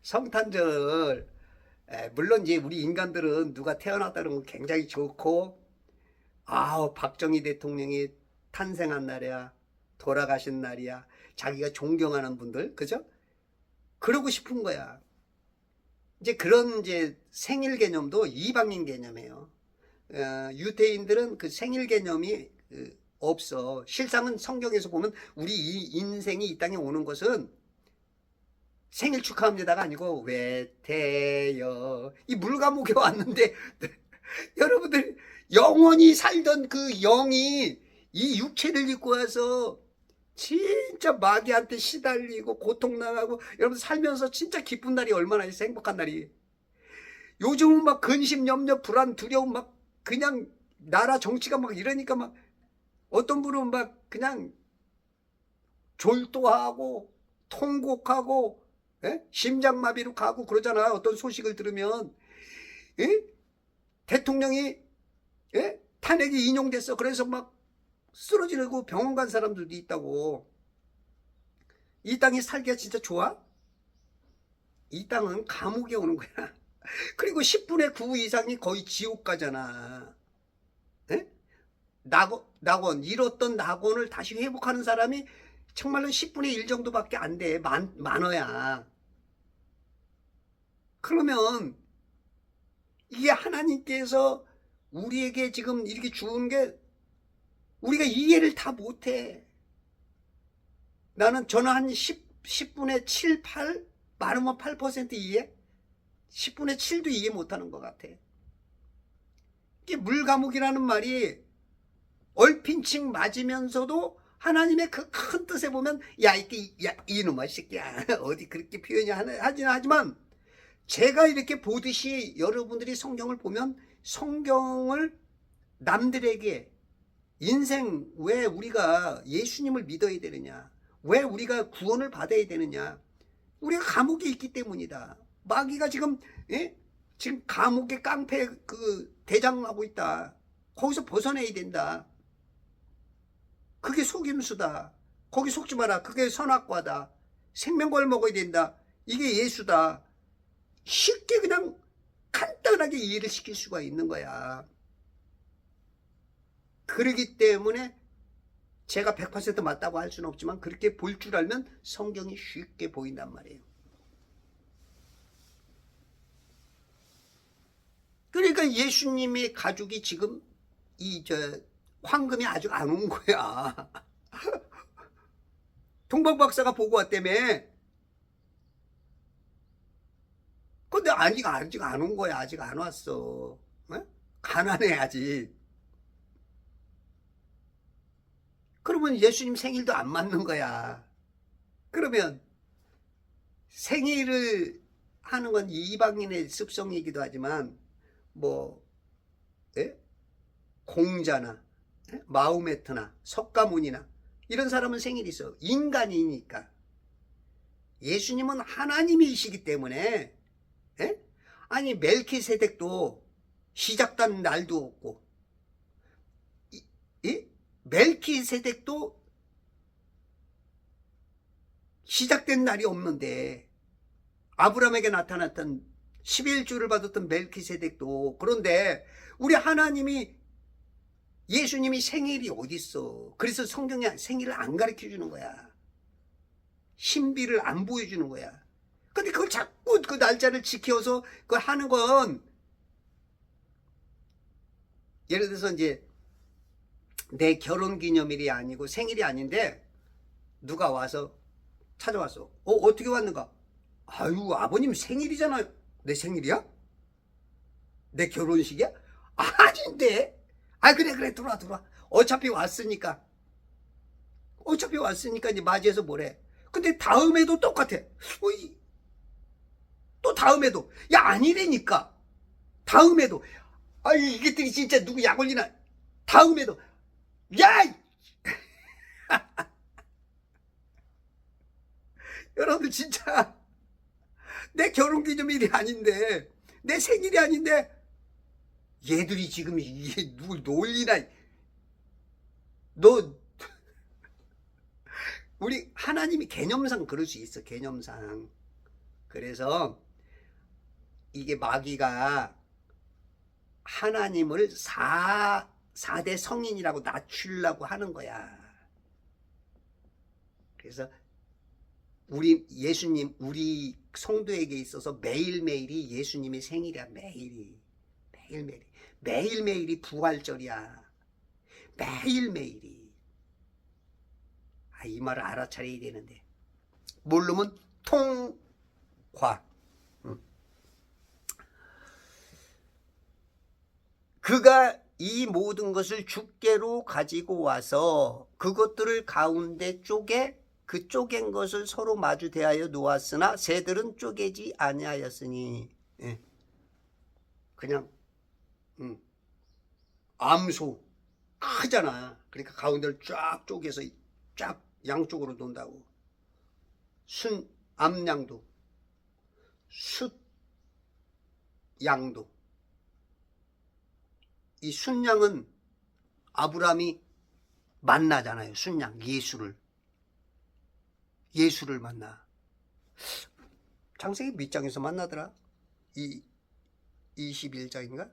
성탄절 물론 이제 우리 인간들은 누가 태어났다는 건 굉장히 좋고 박정희 대통령이 탄생한 날이야, 돌아가신 날이야. 자기가 존경하는 분들, 그죠? 그러고 싶은 거야. 이제 그런 이제 생일 개념도 이방인 개념이에요. 유대인들은 그 생일 개념이 없어. 실상은 성경에서 보면 우리 이 인생이 이 땅에 오는 것은 생일 축하합니다가 아니고 외태여 이 물감옥에 왔는데 여러분들 영원히 살던 그 영이 이 육체를 입고 와서 진짜 마귀한테 시달리고 고통당하고 여러분 살면서 진짜 기쁜 날이 얼마나 있어. 행복한 날이. 요즘은 막 근심 염려 불안 두려움 막 그냥 나라 정치가 막 이러니까 막 어떤 분은 막 그냥 졸도하고 통곡하고 심장마비로 가고 그러잖아. 어떤 소식을 들으면 대통령이 탄핵이 인용됐어. 그래서 막 쓰러지고 병원 간 사람들도 있다고. 이 땅이 살기가 진짜 좋아? 이 땅은 감옥에 오는 거야. 그리고 10분의 9 이상이 거의 지옥 가잖아. 낙원, 잃었던 낙원을 다시 회복하는 사람이 정말로 10분의 1 정도밖에 안 돼. 만어야. 그러면 이게 하나님께서 우리에게 지금 이렇게 주는 게 우리가 이해를 다 못해. 저는 한 10분의 7, 8? 많으면 8% 이해? 10분의 7도 이해 못하는 것 같아. 이게 물감옥이라는 말이 얼핀칭 맞으면서도 하나님의 그 큰 뜻에 보면 야 이놈아 새끼야 어디 그렇게 표현이 하지는 하지만 제가 이렇게 보듯이 여러분들이 성경을 보면 성경을 남들에게 인생 왜 우리가 예수님을 믿어야 되느냐, 왜 우리가 구원을 받아야 되느냐, 우리가 감옥에 있기 때문이다. 마귀가 지금 지금 감옥에 깡패 그 대장하고 있다. 거기서 벗어내야 된다. 그게 속임수다. 거기 속지 마라. 그게 선악과다. 생명과를 먹어야 된다. 이게 예수다. 쉽게 그냥 간단하게 이해를 시킬 수가 있는 거야. 그러기 때문에 제가 100% 맞다고 할 수는 없지만 그렇게 볼 줄 알면 성경이 쉽게 보인단 말이에요. 그러니까 예수님의 가족이 지금 황금이 아직 안 온 거야. 동방박사가 보고 왔다며. 근데 아직 안 온 거야. 아직 안 왔어. 가난해 아직. 그러면 예수님 생일도 안 맞는 거야. 그러면 생일을 하는 건 이방인의 습성이기도 하지만 공자나 마호메트나 석가모니나 이런 사람은 생일이 있어. 인간이니까. 예수님은 하나님이시기 때문에 아니 멜키세덱도 시작된 날도 없고 멜키세덱도 시작된 날이 없는데 아브라함에게 나타났던 11조를 받았던 멜키세덱도 그런데 우리 하나님이 예수님이 생일이 어딨어. 그래서 성경이 생일을 안 가르쳐 주는 거야. 신비를 안 보여주는 거야. 근데 그걸 자꾸 그 날짜를 지켜서 그걸 하는 건 예를 들어서 이제 내 결혼 기념일이 아니고 생일이 아닌데 누가 와서 찾아왔어. 어떻게 왔는가? 아유 아버님 생일이잖아요. 내 생일이야? 내 결혼식이야? 아닌데. 그래 들어와. 어차피 왔으니까 이제 맞이해서 뭐래. 근데 다음에도 똑같아. 또 다음에도 야 아니라니까. 다음에도 이것들이 진짜 누구 약 올리나. 다음에도 야 여러분들 진짜 내 결혼기념일이 아닌데 내 생일이 아닌데 얘들이 지금 이게 누굴 놀리나. 우리 하나님이 개념상 그럴 수 있어. 개념상. 그래서 이게 마귀가 하나님을 4대 성인이라고 낮추려고 하는 거야. 그래서 우리 예수님, 우리 성도에게 있어서 매일매일이 예수님의 생일이야. 매일매일이. 매일매일이 부활절이야. 매일매일이. 이 말을 알아차려야 되는데. 모르면 통화. 그가 이 모든 것을 주께로 가지고 와서 그것들을 가운데 쪼개 그 쪼갠 것을 서로 마주 대하여 놓았으나 새들은 쪼개지 아니하였으니. 예. 그냥 암소 크잖아. 그러니까 가운데를 쫙 쪼개서 쫙 양쪽으로 놓는다고. 암양도 숫양도. 이 순양은 아브라함이 만나잖아요. 순양 예수를 만나. 창세기 몇 장에서 만나더라? 21장인가?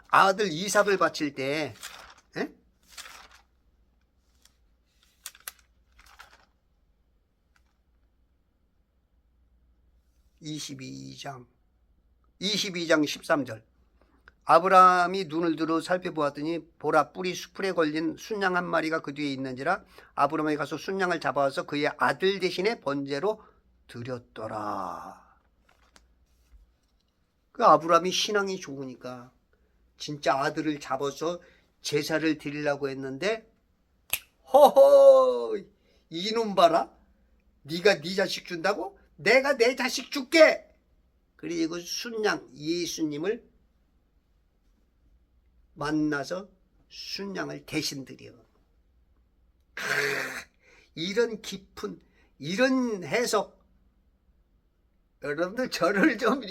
아들 이삭을 바칠 때, 에? (22장) 13절. 아브라함이 눈을 들어 살펴보았더니 보라, 뿔이 수풀에 걸린 순양 한 마리가 그 뒤에 있는지라. 아브라함이 가서 순양을 잡아와서 그의 아들 대신에 번제로 드렸더라. 그 아브라함이 신앙이 좋으니까 진짜 아들을 잡아서 제사를 드리려고 했는데, 허허, 이놈 봐라. 네가 네 자식 준다고? 내가 내 자식 줄게. 그리고 순양 예수님을 만나서 순양을 대신 드려. 이런 깊은, 이런 해석. 여러분들 저를 좀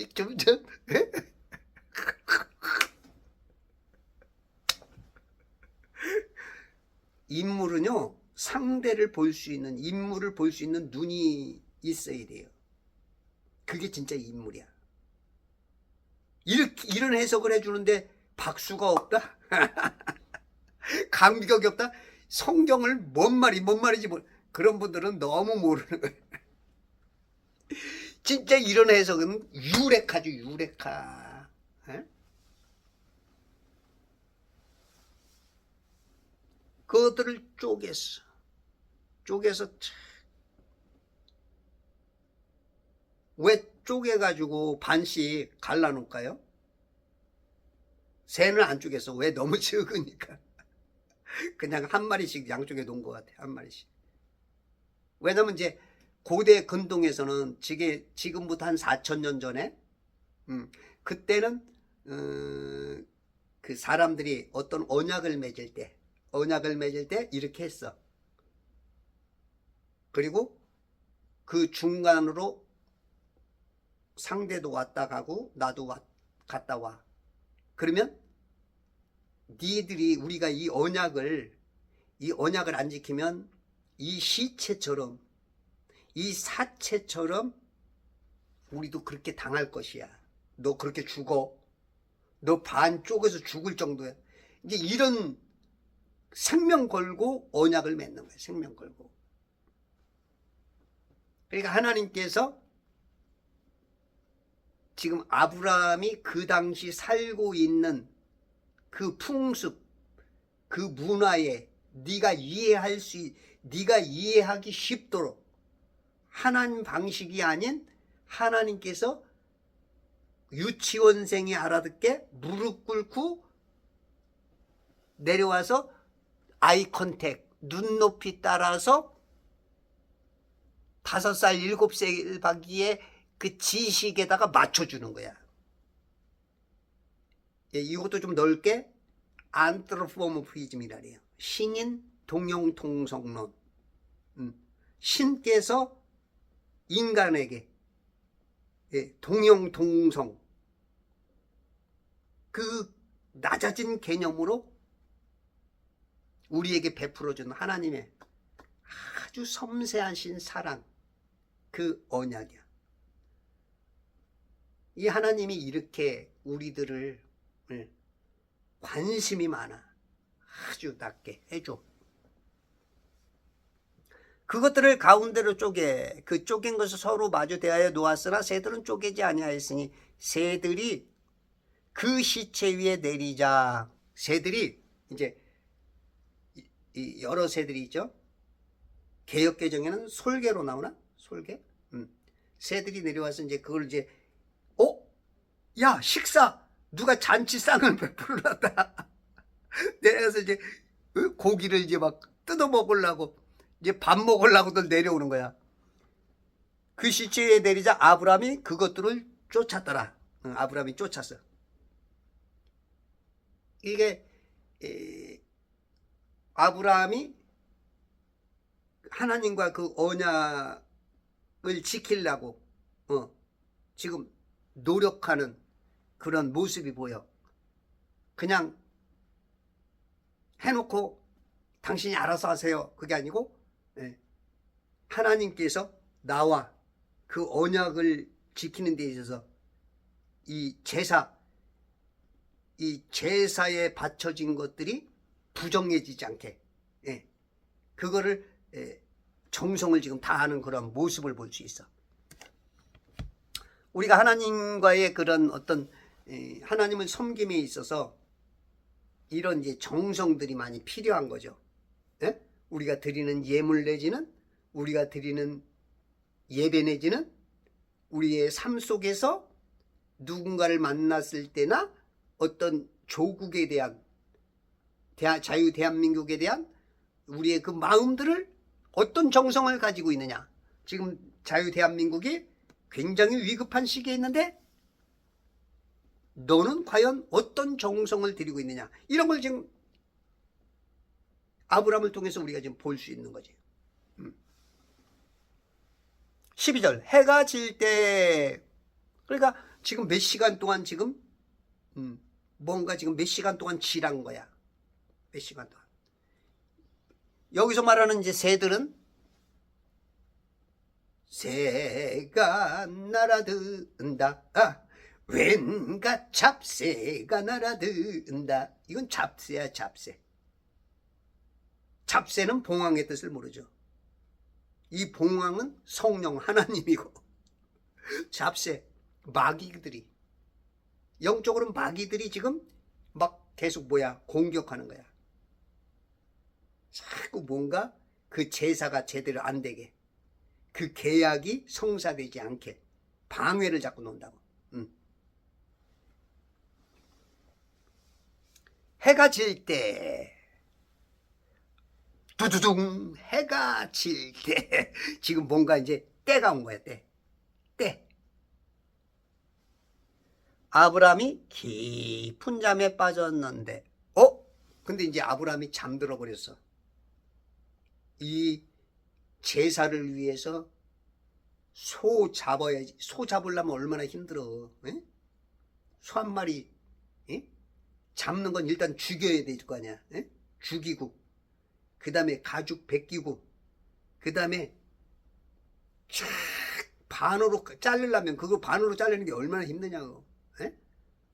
인물은요, 상대를 볼 수 있는, 인물을 볼 수 있는 눈이 있어야 돼요. 그게 진짜 인물이야. 이런 해석을 해주는데 박수가 없다? 감격이 없다? 성경을 뭔 말인지 그런 분들은 너무 모르는 거예요. 진짜 이런 해석은 유레카죠, 유레카. 에? 그것들을 쪼개서 왜 쪼개가지고 반씩 갈라놓을까요? 새는 안 쪼개서. 왜? 너무 적으니까. 그냥 한 마리씩 양쪽에 놓은 것 같아. 한 마리씩. 왜냐면 이제 고대 근동에서는 지금부터 한 4,000년 전에 그때는 그 사람들이 어떤 언약을 맺을 때 이렇게 했어. 그리고 그 중간으로 상대도 왔다 가고 나도 갔다 와. 그러면 니들이, 우리가 이 언약을 안 지키면 이 시체처럼, 이 사체처럼 우리도 그렇게 당할 것이야. 너 그렇게 죽어. 너 반 쪼개서 죽을 정도야. 이제 이런 생명 걸고 언약을 맺는 거야. 생명 걸고. 그러니까 하나님께서 지금 아브라함이 그 당시 살고 있는 그 풍습, 그 문화에 네가 이해하기 쉽도록 하나님 방식이 아닌 하나님께서 유치원생이 알아듣게 무릎 꿇고 내려와서 아이 컨택, 눈높이 따라서 5살, 7살 바기에 그 지식에다가 맞춰주는 거야. 예, 이것도 좀 넓게 안트로포모피즘이라래요. 신인 동형통성론. 신께서 인간에게 동형동성, 그 낮아진 개념으로 우리에게 베풀어준 하나님의 아주 섬세하신 사랑, 그 언약이야. 이 하나님이 이렇게 우리들을 관심이 많아. 아주 낮게 해줘. 그것들을 가운데로 쪼개 그 쪼갠 것을 서로 마주 대하여 놓았으나 새들은 쪼개지 아니하였으니 새들이 그 시체 위에 내리자. 새들이 이제 이 여러 새들이 있죠. 개역개정에는 솔개로 나오나? 솔개? 새들이 내려와서 이제 그걸 이제 야 식사 누가 잔치상을 베풀어놨다. 내려가서 이제 고기를 이제 막 뜯어 먹으려고 이제 밥 먹으려고들 내려오는 거야. 그 시체에 내리자 아브라함이 그것들을 쫓았더라. 아브라함이 쫓았어. 이게 아브라함이 하나님과 그 언약을 지키려고 지금 노력하는 그런 모습이 보여. 그냥 해놓고 당신이 알아서 하세요. 그게 아니고 하나님께서 나와 그 언약을 지키는 데 있어서 이 제사에 바쳐진 것들이 부정해지지 않게 그거를 정성을 지금 다하는 그런 모습을 볼 수 있어. 우리가 하나님과의 그런 어떤 하나님을 섬김에 있어서 이런 이제 정성들이 많이 필요한 거죠. 우리가 드리는 예물 내지는 우리가 드리는 예배 내지는 우리의 삶 속에서 누군가를 만났을 때나 어떤 조국에 대한 자유 대한민국에 대한 우리의 그 마음들을 어떤 정성을 가지고 있느냐. 지금 자유 대한민국이 굉장히 위급한 시기에 있는데 너는 과연 어떤 정성을 들이고 있느냐. 이런 걸 지금 아브라함을 통해서 우리가 지금 볼 수 있는 거지. 12절 해가 질 때 그러니까 지금 몇 시간 동안 지금 뭔가 지금 몇 시간 동안 지란 거야. 몇 시간 동안. 여기서 말하는 이제 새들은 새가 날아든다. 왠가 잡새가 날아든다. 이건 잡새야, 잡새. 잡새는 봉황의 뜻을 모르죠. 이 봉황은 성령 하나님이고 잡새, 마귀들이 영적으로는 마귀들이 지금 막 계속 공격하는 거야. 자꾸 뭔가 그 제사가 제대로 안 되게 그 계약이 성사되지 않게 방해를 자꾸 놓는다고. 해가 질 때 두두둥 해가 질 때 지금 뭔가 이제 때가 온 거야. 때. 아브라함이 깊은 잠에 빠졌는데 근데 이제 아브라함이 잠들어 버렸어. 이 제사를 위해서 소 잡아야지. 소 잡으려면 얼마나 힘들어. 소 한 마리 잡는 건 일단 죽여야 될 거 아니야. 죽이고 그 다음에 가죽 벗기고 그 다음에 쫙 반으로 자르려면 그거 반으로 자르는 게 얼마나 힘드냐고.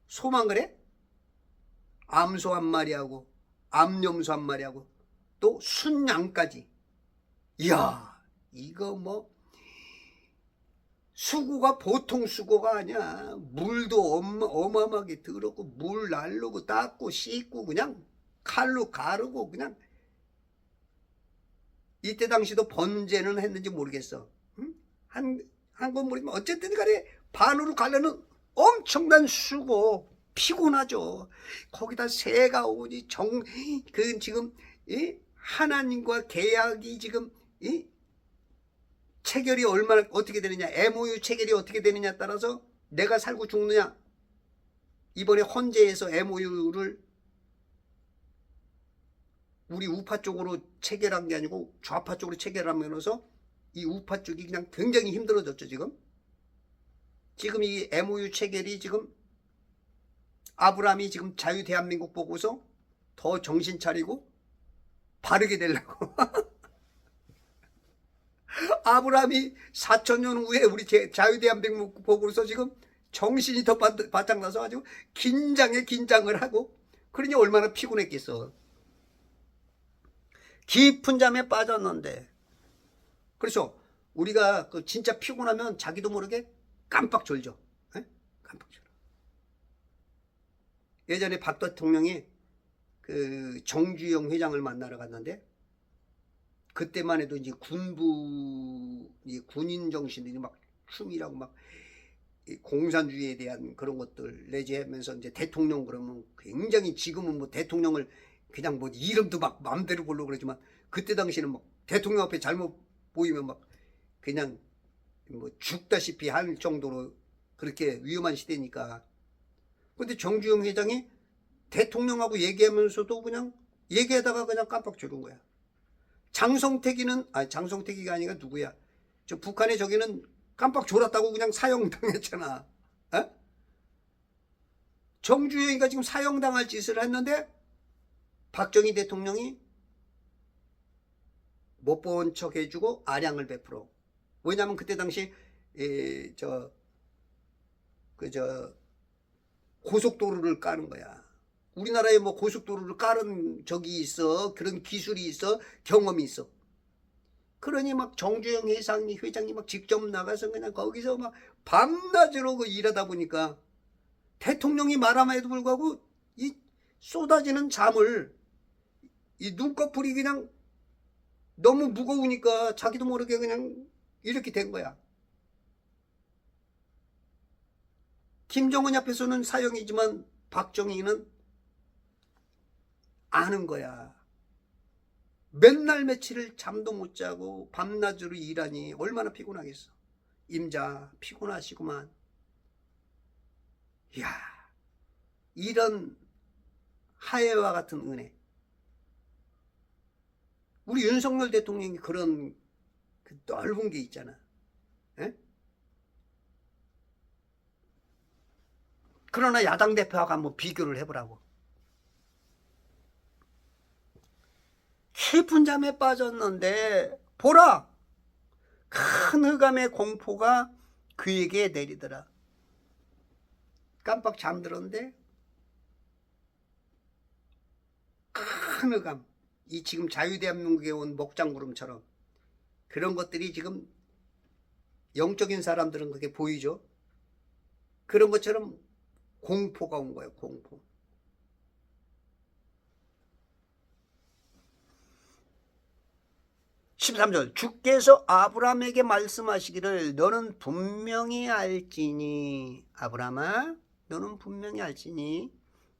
소만 그래? 암소 한 마리하고 암염소 한 마리하고 또 순양까지. 이야 이거 뭐 수고가 보통 수고가 아니야. 물도 어마어마하게 들었고 물 날르고 닦고 씻고 그냥 칼로 가르고 그냥. 이때 당시도 번제는 했는지 모르겠어. 한 건물이면 어쨌든 간에 반으로 가려는 엄청난 수고, 피곤하죠. 거기다 새가 오니 지금 하나님과 계약이 지금 체결이 얼마나 어떻게 되느냐, MOU 체결이 어떻게 되느냐에 따라서 내가 살고 죽느냐. 이번에 헌재에서 MOU를 우리 우파 쪽으로 체결한 게 아니고 좌파 쪽으로 체결하면서 이 우파 쪽이 그냥 굉장히 힘들어졌죠. 지금 이 MOU 체결이 지금 아브라함이 지금 자유 대한민국 보고서 더 정신 차리고 바르게 되려고 아브라함이 4,000년 후에 우리 자유 대한민국 보고서 지금 정신이 더 바짝 나서 아주 긴장을 하고. 그러니 얼마나 피곤했겠어. 깊은 잠에 빠졌는데 그렇죠. 우리가 그 진짜 피곤하면 자기도 모르게 깜빡 졸죠. 에? 깜빡 졸어. 예전에 박 대통령이 그 정주영 회장을 만나러 갔는데 그때만 해도 이제 군인 정신들이 막 춤이라고 막 공산주의에 대한 그런 것들 내재하면서 이제 대통령 그러면 굉장히 지금은 뭐 대통령을 그냥 뭐 이름도 막 마음대로 부르고 그러지만 그때 당시는 막 대통령 앞에 잘못 보이면 막 그냥 뭐 죽다시피 할 정도로 그렇게 위험한 시대니까. 근데 정주영 회장이 대통령하고 얘기하면서도 그냥 얘기하다가 그냥 깜빡 졸은 거야. 장성택이가 아니라 누구야? 저 북한의 저기는 깜빡 졸았다고 그냥 사형당했잖아. 어? 정주영이가 지금 사형당할 짓을 했는데 박정희 대통령이 못 본 척 해주고 아량을 베풀어. 왜냐면 그때 당시 고속도로를 까는 거야. 우리나라에 뭐 고속도로를 까는 적이 있어. 그런 기술이 있어. 경험이 있어. 그러니 막 정주영 회장이 막 직접 나가서 그냥 거기서 막 밤낮으로 그 일하다 보니까 대통령이 말함에도 불구하고 이 쏟아지는 잠을 이 눈꺼풀이 그냥 너무 무거우니까 자기도 모르게 그냥 이렇게 된 거야. 김정은 앞에서는 사형이지만 박정희는 아는 거야. 맨날 며칠을 잠도 못 자고 밤낮으로 일하니 얼마나 피곤하겠어. 임자 피곤하시구만. 이야, 이런 하해와 같은 은혜. 우리 윤석열 대통령이 그런 그 넓은 게 있잖아. 에? 그러나 야당 대표하고 한번 비교를 해보라고. 깊은 잠에 빠졌는데 보라, 큰 흑암의 공포가 그에게 내리더라. 깜빡 잠들었는데 큰 흑암, 이 지금 자유대한민국에 온 먹장구름처럼 그런 것들이 지금 영적인 사람들은 그게 보이죠. 그런 것처럼 공포가 온 거예요. 공포. (13절) 주께서 아브라함에게 말씀하시기를 너는 분명히 알지니, 아브라함아 너는 분명히 알지니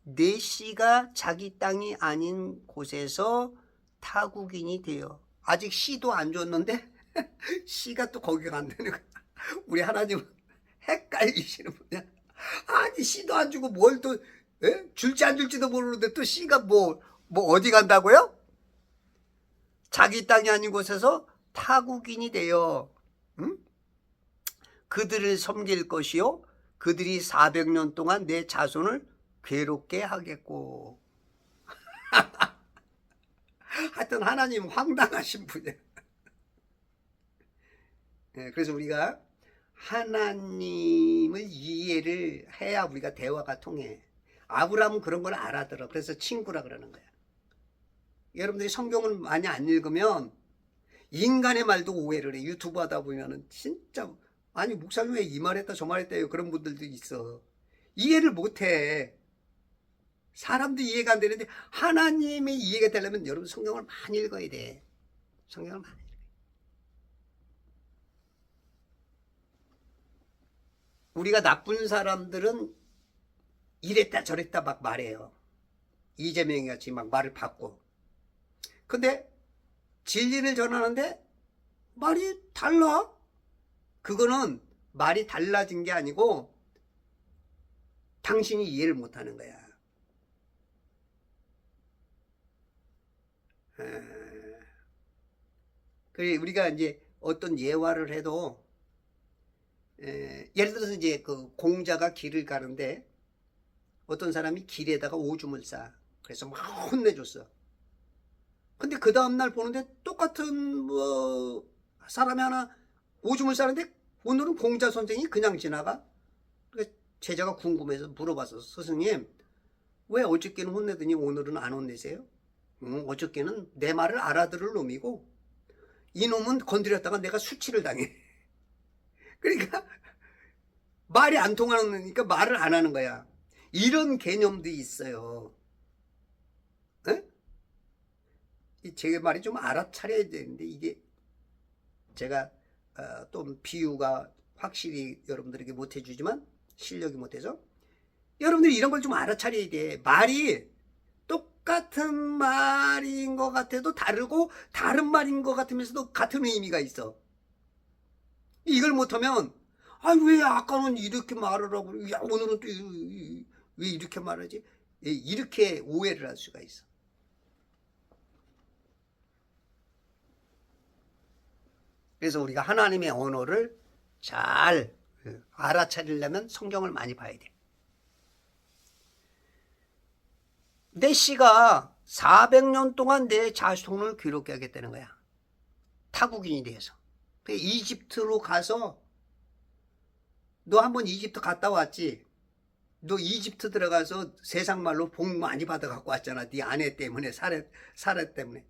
내 씨가 자기 땅이 아닌 곳에서 타국인이 되어. 아직 씨도 안 줬는데 씨가 또 거기가 안 되는 거야. 우리 하나님은 헷갈리시는 분이야. 아니 씨도 안 주고 뭘 또 줄지 안 줄지도 모르는데 또 씨가 뭐 어디 간다고요? 자기 땅이 아닌 곳에서 타국인이 되어 그들을 섬길 것이요 그들이 400년 동안 내 자손을 괴롭게 하겠고. 하여튼 하나님 황당하신 분이에요. 그래서 우리가 하나님을 이해를 해야 우리가 대화가 통해. 아브라함은 그런 걸 알아들어. 그래서 친구라 그러는 거야. 여러분들이 성경을 많이 안 읽으면 인간의 말도 오해를 해. 유튜브 하다 보면은 진짜 아니 목사님 왜 이 말했다 저 말했다 그런 분들도 있어. 이해를 못해. 사람도 이해가 안 되는데 하나님이 이해가 되려면 여러분 성경을 많이 읽어야 돼. 성경을 많이 읽어야 돼. 우리가 나쁜 사람들은 이랬다 저랬다 막 말해요. 이재명이 같이 막 말을 바꿔. 근데 진리를 전하는데 말이 달라. 그거는 말이 달라진 게 아니고 당신이 이해를 못하는 거야. 그래 우리가 이제 어떤 예화를 해도 예를 들어서 이제 그 공자가 길을 가는데 어떤 사람이 길에다가 오줌을 싸. 그래서 막 혼내줬어. 근데 그 다음날 보는데 똑같은 뭐 사람이 하나 오줌을 싸는데 오늘은 공자 선생이 그냥 지나가. 그러니까 제자가 궁금해서 물어봤어. 스승님 왜 어저께는 혼내더니 오늘은 안 혼내세요? 어저께는 내 말을 알아들을 놈이고 이놈은 건드렸다가 내가 수치를 당해. 그러니까 말이 안 통하니까 말을 안 하는 거야. 이런 개념도 있어요. 에? 제 말이 좀 알아차려야 되는데 이게 제가 또 비유가 확실히 여러분들에게 못해주지만 실력이 못해서 여러분들이 이런 걸 좀 알아차려야 돼. 말이 똑같은 말인 것 같아도 다르고 다른 말인 것 같으면서도 같은 의미가 있어. 이걸 못하면 왜 아까는 이렇게 말을 하고 야 오늘은 또 왜 이렇게 말하지? 이렇게 오해를 할 수가 있어. 그래서 우리가 하나님의 언어를 잘 알아차리려면 성경을 많이 봐야 돼. 내 씨가 400년 동안 내 자손을 괴롭게 하겠다는 거야. 타국인이 돼서. 이집트로 가서 너 한번 이집트 갔다 왔지? 너 이집트 들어가서 세상 말로 복 많이 받아 갖고 왔잖아. 네 아내 때문에 사례 때문에.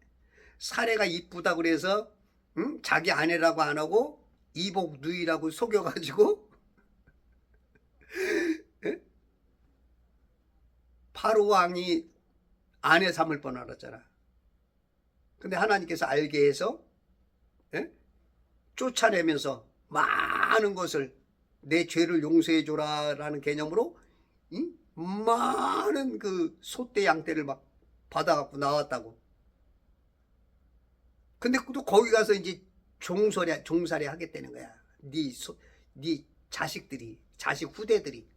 사례가 이쁘다 그래서 응? 자기 아내라고 안 하고 이복 누이라고 속여가지고 바로 왕이 아내 삼을 뻔 알았잖아. 근데 하나님께서 알게 해서 쫓아내면서 많은 것을 내 죄를 용서해 줘라라는 개념으로 많은 그 소떼 양떼를 막 받아갖고 나왔다고. 근데 또 거기 가서 이제 종살이 하겠다는 거야. 네 자식들이, 자식 후대들이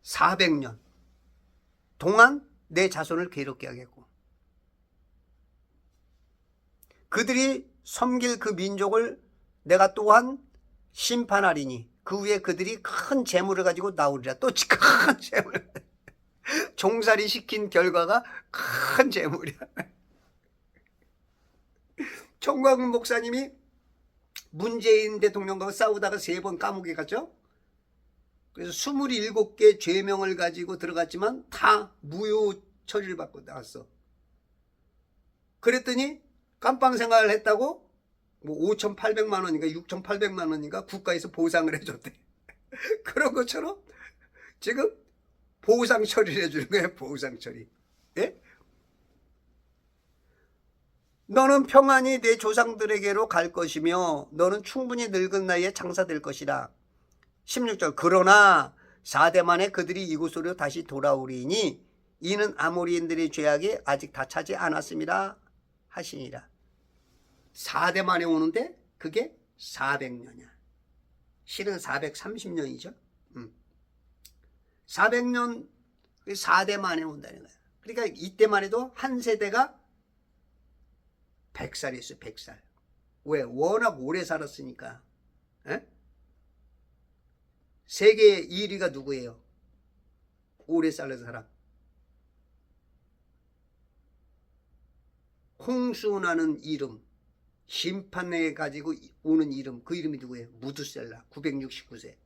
400년 동안 내 자손을 괴롭게 하겠고, 그들이 섬길 그 민족을 내가 또한 심판하리니 그 후에 그들이 큰 재물을 가지고 나오리라. 또 큰 재물. 종살이 시킨 결과가 큰 재물이야. 정광훈 목사님이 문재인 대통령과 싸우다가 3번 감옥에 갔죠. 그래서 27개 죄명을 가지고 들어갔지만 다 무효 처리를 받고 나왔어. 그랬더니 깜빵 생활을 했다고 뭐 5,800만 원인가 6,800만 원인가 국가에서 보상을 해줬대. 그런 것처럼 지금 보상 처리를 해주는 거야. 보상 처리. 예? 너는 평안히 내 조상들에게로 갈 것이며 너는 충분히 늙은 나이에 장사될 것이라. 16절 그러나 4대 만에 그들이 이곳으로 다시 돌아오리니 이는 아모리인들의 죄악이 아직 다 차지 않았습니다 하시니라. 4대 만에 오는데 그게 400년이야. 실은 430년이죠. 400년 4대 만에 온다는 거야. 그러니까 이때만 해도 한 세대가 100살이었어요. 100살. 왜? 워낙 오래 살았으니까. 에? 세계 1위가 누구예요? 오래 살는 사람. 홍수나는 이름, 심판에 가지고 오는 이름, 그 이름이 누구예요? 무두셀라 969세.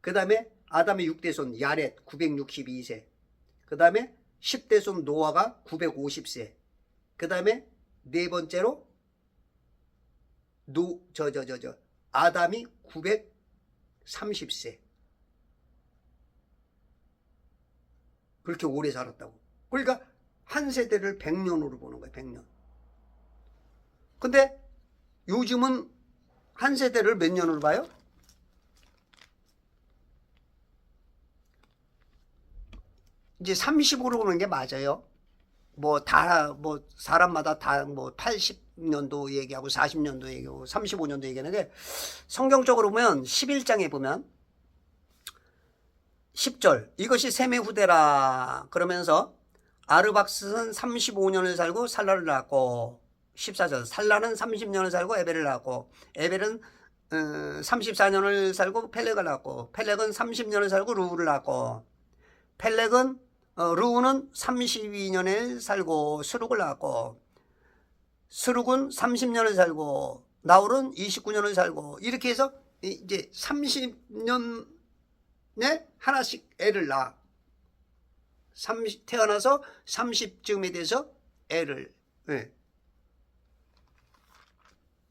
그 다음에 아담의 6대손 야렛 962세. 그 다음에 10대손 노아가 950세. 그 다음에 네 번째로 아담이 930세. 그렇게 오래 살았다고. 그러니까 한 세대를 100년으로 보는 거예요. 100년. 근데 요즘은 한 세대를 몇 년으로 봐요? 이제 35로 보는 게 맞아요. 뭐 사람마다 다 80년도 얘기하고 40년도 얘기하고 35년도 얘기하는데, 성경적으로 보면 11장에 보면 10절 이것이 셈의 후대라 그러면서 아르박스는 35년을 살고 살라를 낳았고, 14절 살라는 30년을 살고 에벨을 낳았고, 에벨은 34년을 살고 펠렉을 낳았고, 펠렉은 30년을 살고 루우를 낳았고, 펠렉은 루우는 32년을 살고 스룩을 낳았고, 스룩은 30년을 살고 나홀은 29년을 살고, 이렇게 해서 이제 30년에 하나씩 애를 낳아. 태어나서 30쯤에 돼서 애를. 네.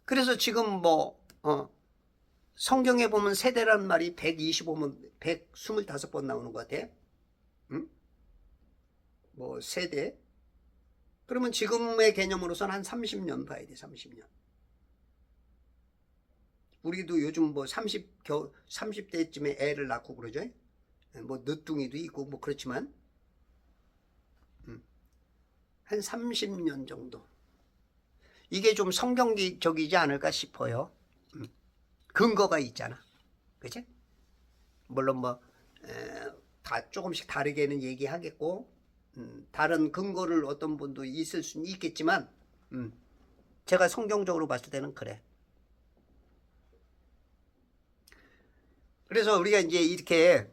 그래서 지금 뭐 성경에 보면 세대란 말이 125면 125번 나오는 것 같아. 응? 뭐 세대. 그러면 지금의 개념으로서는 한 30년 봐야 돼. 30년. 우리도 요즘 뭐 30대쯤에 애를 낳고 그러죠. 뭐 늦둥이도 있고 뭐 그렇지만 한 30년 정도. 이게 좀 성경적이지 않을까 싶어요. 근거가 있잖아. 그치? 물론 뭐 다 조금씩 다르게는 얘기하겠고 다른 근거를 어떤 분도 있을 수는 있겠지만 제가 성경적으로 봤을 때는 그래. 그래서 우리가 이제 이렇게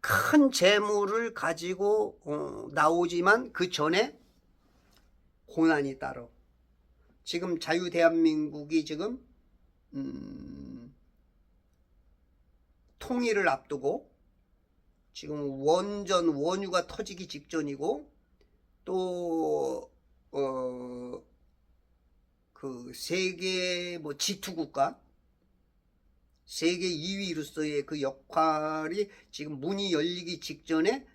큰 재물을 가지고 나오지만 그 전에 고난이 따로. 지금 자유대한민국이 지금 통일을 앞두고 지금 원유가 터지기 직전이고 또 그 세계 뭐 G2국가 세계 2위로서의 그 역할이 지금 문이 열리기 직전에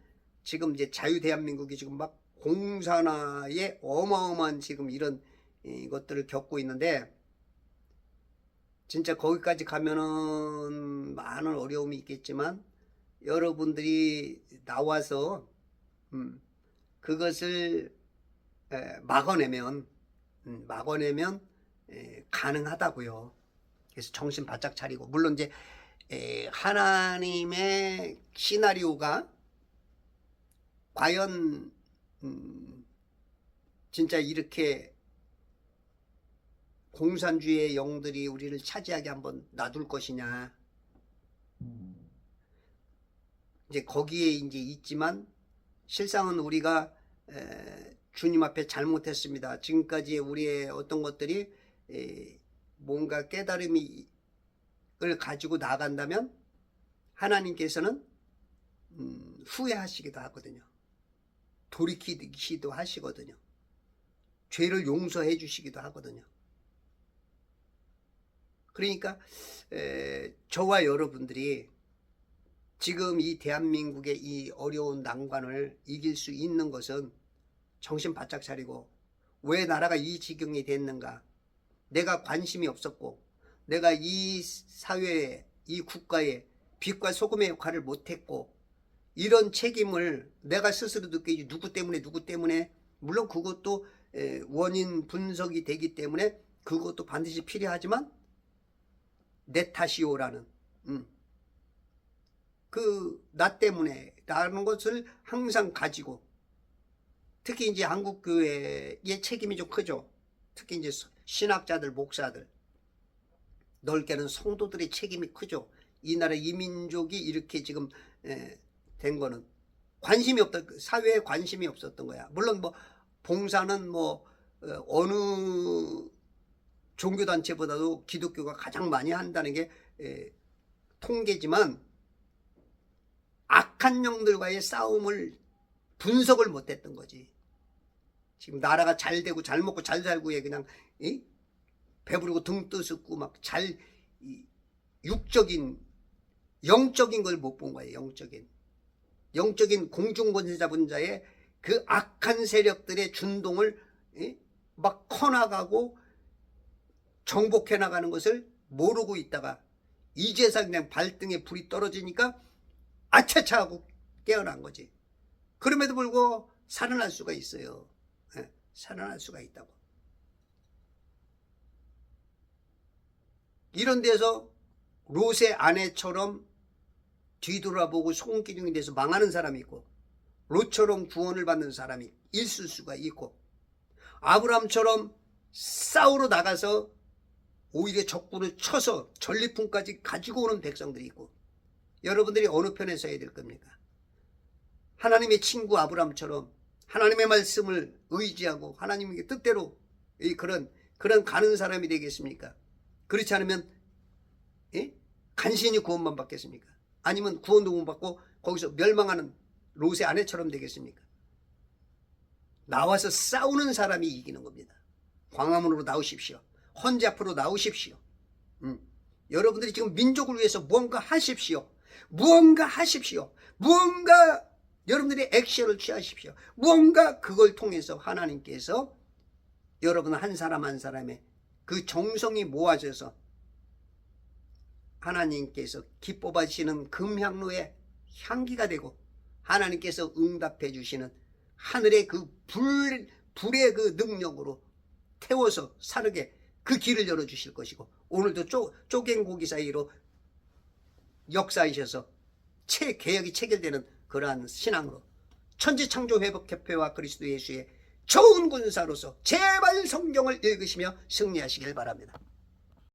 지금 이제 자유대한민국이 지금 막 공산화의 어마어마한 지금 이런 것들을 겪고 있는데 진짜 거기까지 가면은 많은 어려움이 있겠지만 여러분들이 나와서 그것을 막아내면 가능하다고요. 그래서 정신 바짝 차리고 물론 이제 하나님의 시나리오가 과연 진짜 이렇게 공산주의의 영들이 우리를 차지하게 한번 놔둘 것이냐. 이제 거기에 이제 있지만 실상은 우리가 주님 앞에 잘못했습니다. 지금까지 우리의 어떤 것들이 뭔가 깨달음을 가지고 나간다면 하나님께서는 후회하시기도 하거든요. 돌이키기도 하시거든요. 죄를 용서해 주시기도 하거든요. 그러니까 저와 여러분들이 지금 이 대한민국의 이 어려운 난관을 이길 수 있는 것은 정신 바짝 차리고 왜 나라가 이 지경이 됐는가. 내가 관심이 없었고 내가 이 사회에 이 국가에 빛과 소금의 역할을 못했고 이런 책임을 내가 스스로 느끼지. 누구 때문에 물론 그것도 원인 분석이 되기 때문에 그것도 반드시 필요하지만 내 탓이오라는 그 나 때문에 라는 것을 항상 가지고 특히 이제 한국교회의 책임이 좀 크죠. 특히 이제 신학자들, 목사들, 넓게는 성도들의 책임이 크죠. 이 나라 이 민족이 이렇게 지금 된 거는 관심이 없다. 사회에 관심이 없었던 거야. 물론 뭐 봉사는 뭐 어느 종교단체보다도 기독교가 가장 많이 한다는 게 통계지만 악한 영들과의 싸움을 분석을 못했던 거지. 지금 나라가 잘 되고 잘 먹고 잘 살고에 그냥 배부르고 등 뜨숩고 막 잘 육적인 영적인 걸 못 본 거예요. 영적인 공중권세 잡은 자의 그 악한 세력들의 준동을 막 커나가고 정복해 나가는 것을 모르고 있다가 이제서 그냥 발등에 불이 떨어지니까 아차차 하고 깨어난 거지. 그럼에도 불구하고 살아날 수가 있어요. 살아날 수가 있다고. 이런 데서 롯의 아내처럼 뒤돌아보고 소금기둥이 돼서 망하는 사람이 있고 롯처럼 구원을 받는 사람이 있을 수가 있고 아브라함처럼 싸우러 나가서 오히려 적군을 쳐서 전리품까지 가지고 오는 백성들이 있고 여러분들이 어느 편에 서야 될 겁니까? 하나님의 친구 아브라함처럼 하나님의 말씀을 의지하고 하나님의 뜻대로 그런 가는 사람이 되겠습니까? 그렇지 않으면 간신히 구원만 받겠습니까? 아니면 구원도 못 받고 거기서 멸망하는 롯의 아내처럼 되겠습니까? 나와서 싸우는 사람이 이기는 겁니다. 광화문으로 나오십시오. 헌재 앞으로 나오십시오. 여러분들이 지금 민족을 위해서 무언가 하십시오. 무언가 하십시오. 무언가 여러분들이 액션을 취하십시오. 무언가 그걸 통해서 하나님께서 여러분 한 사람 한 사람의 그 정성이 모아져서 하나님께서 기뻐 받으시는 금향로의 향기가 되고 하나님께서 응답해 주시는 하늘의 그 불의 그 능력으로 태워서 사르게 그 길을 열어주실 것이고, 오늘도 쪼갠 고기 사이로 역사하셔서 개혁이 체결되는 그러한 신앙으로 천지창조회복협회와 그리스도 예수의 좋은 군사로서 제발 성경을 읽으시며 승리하시길 바랍니다.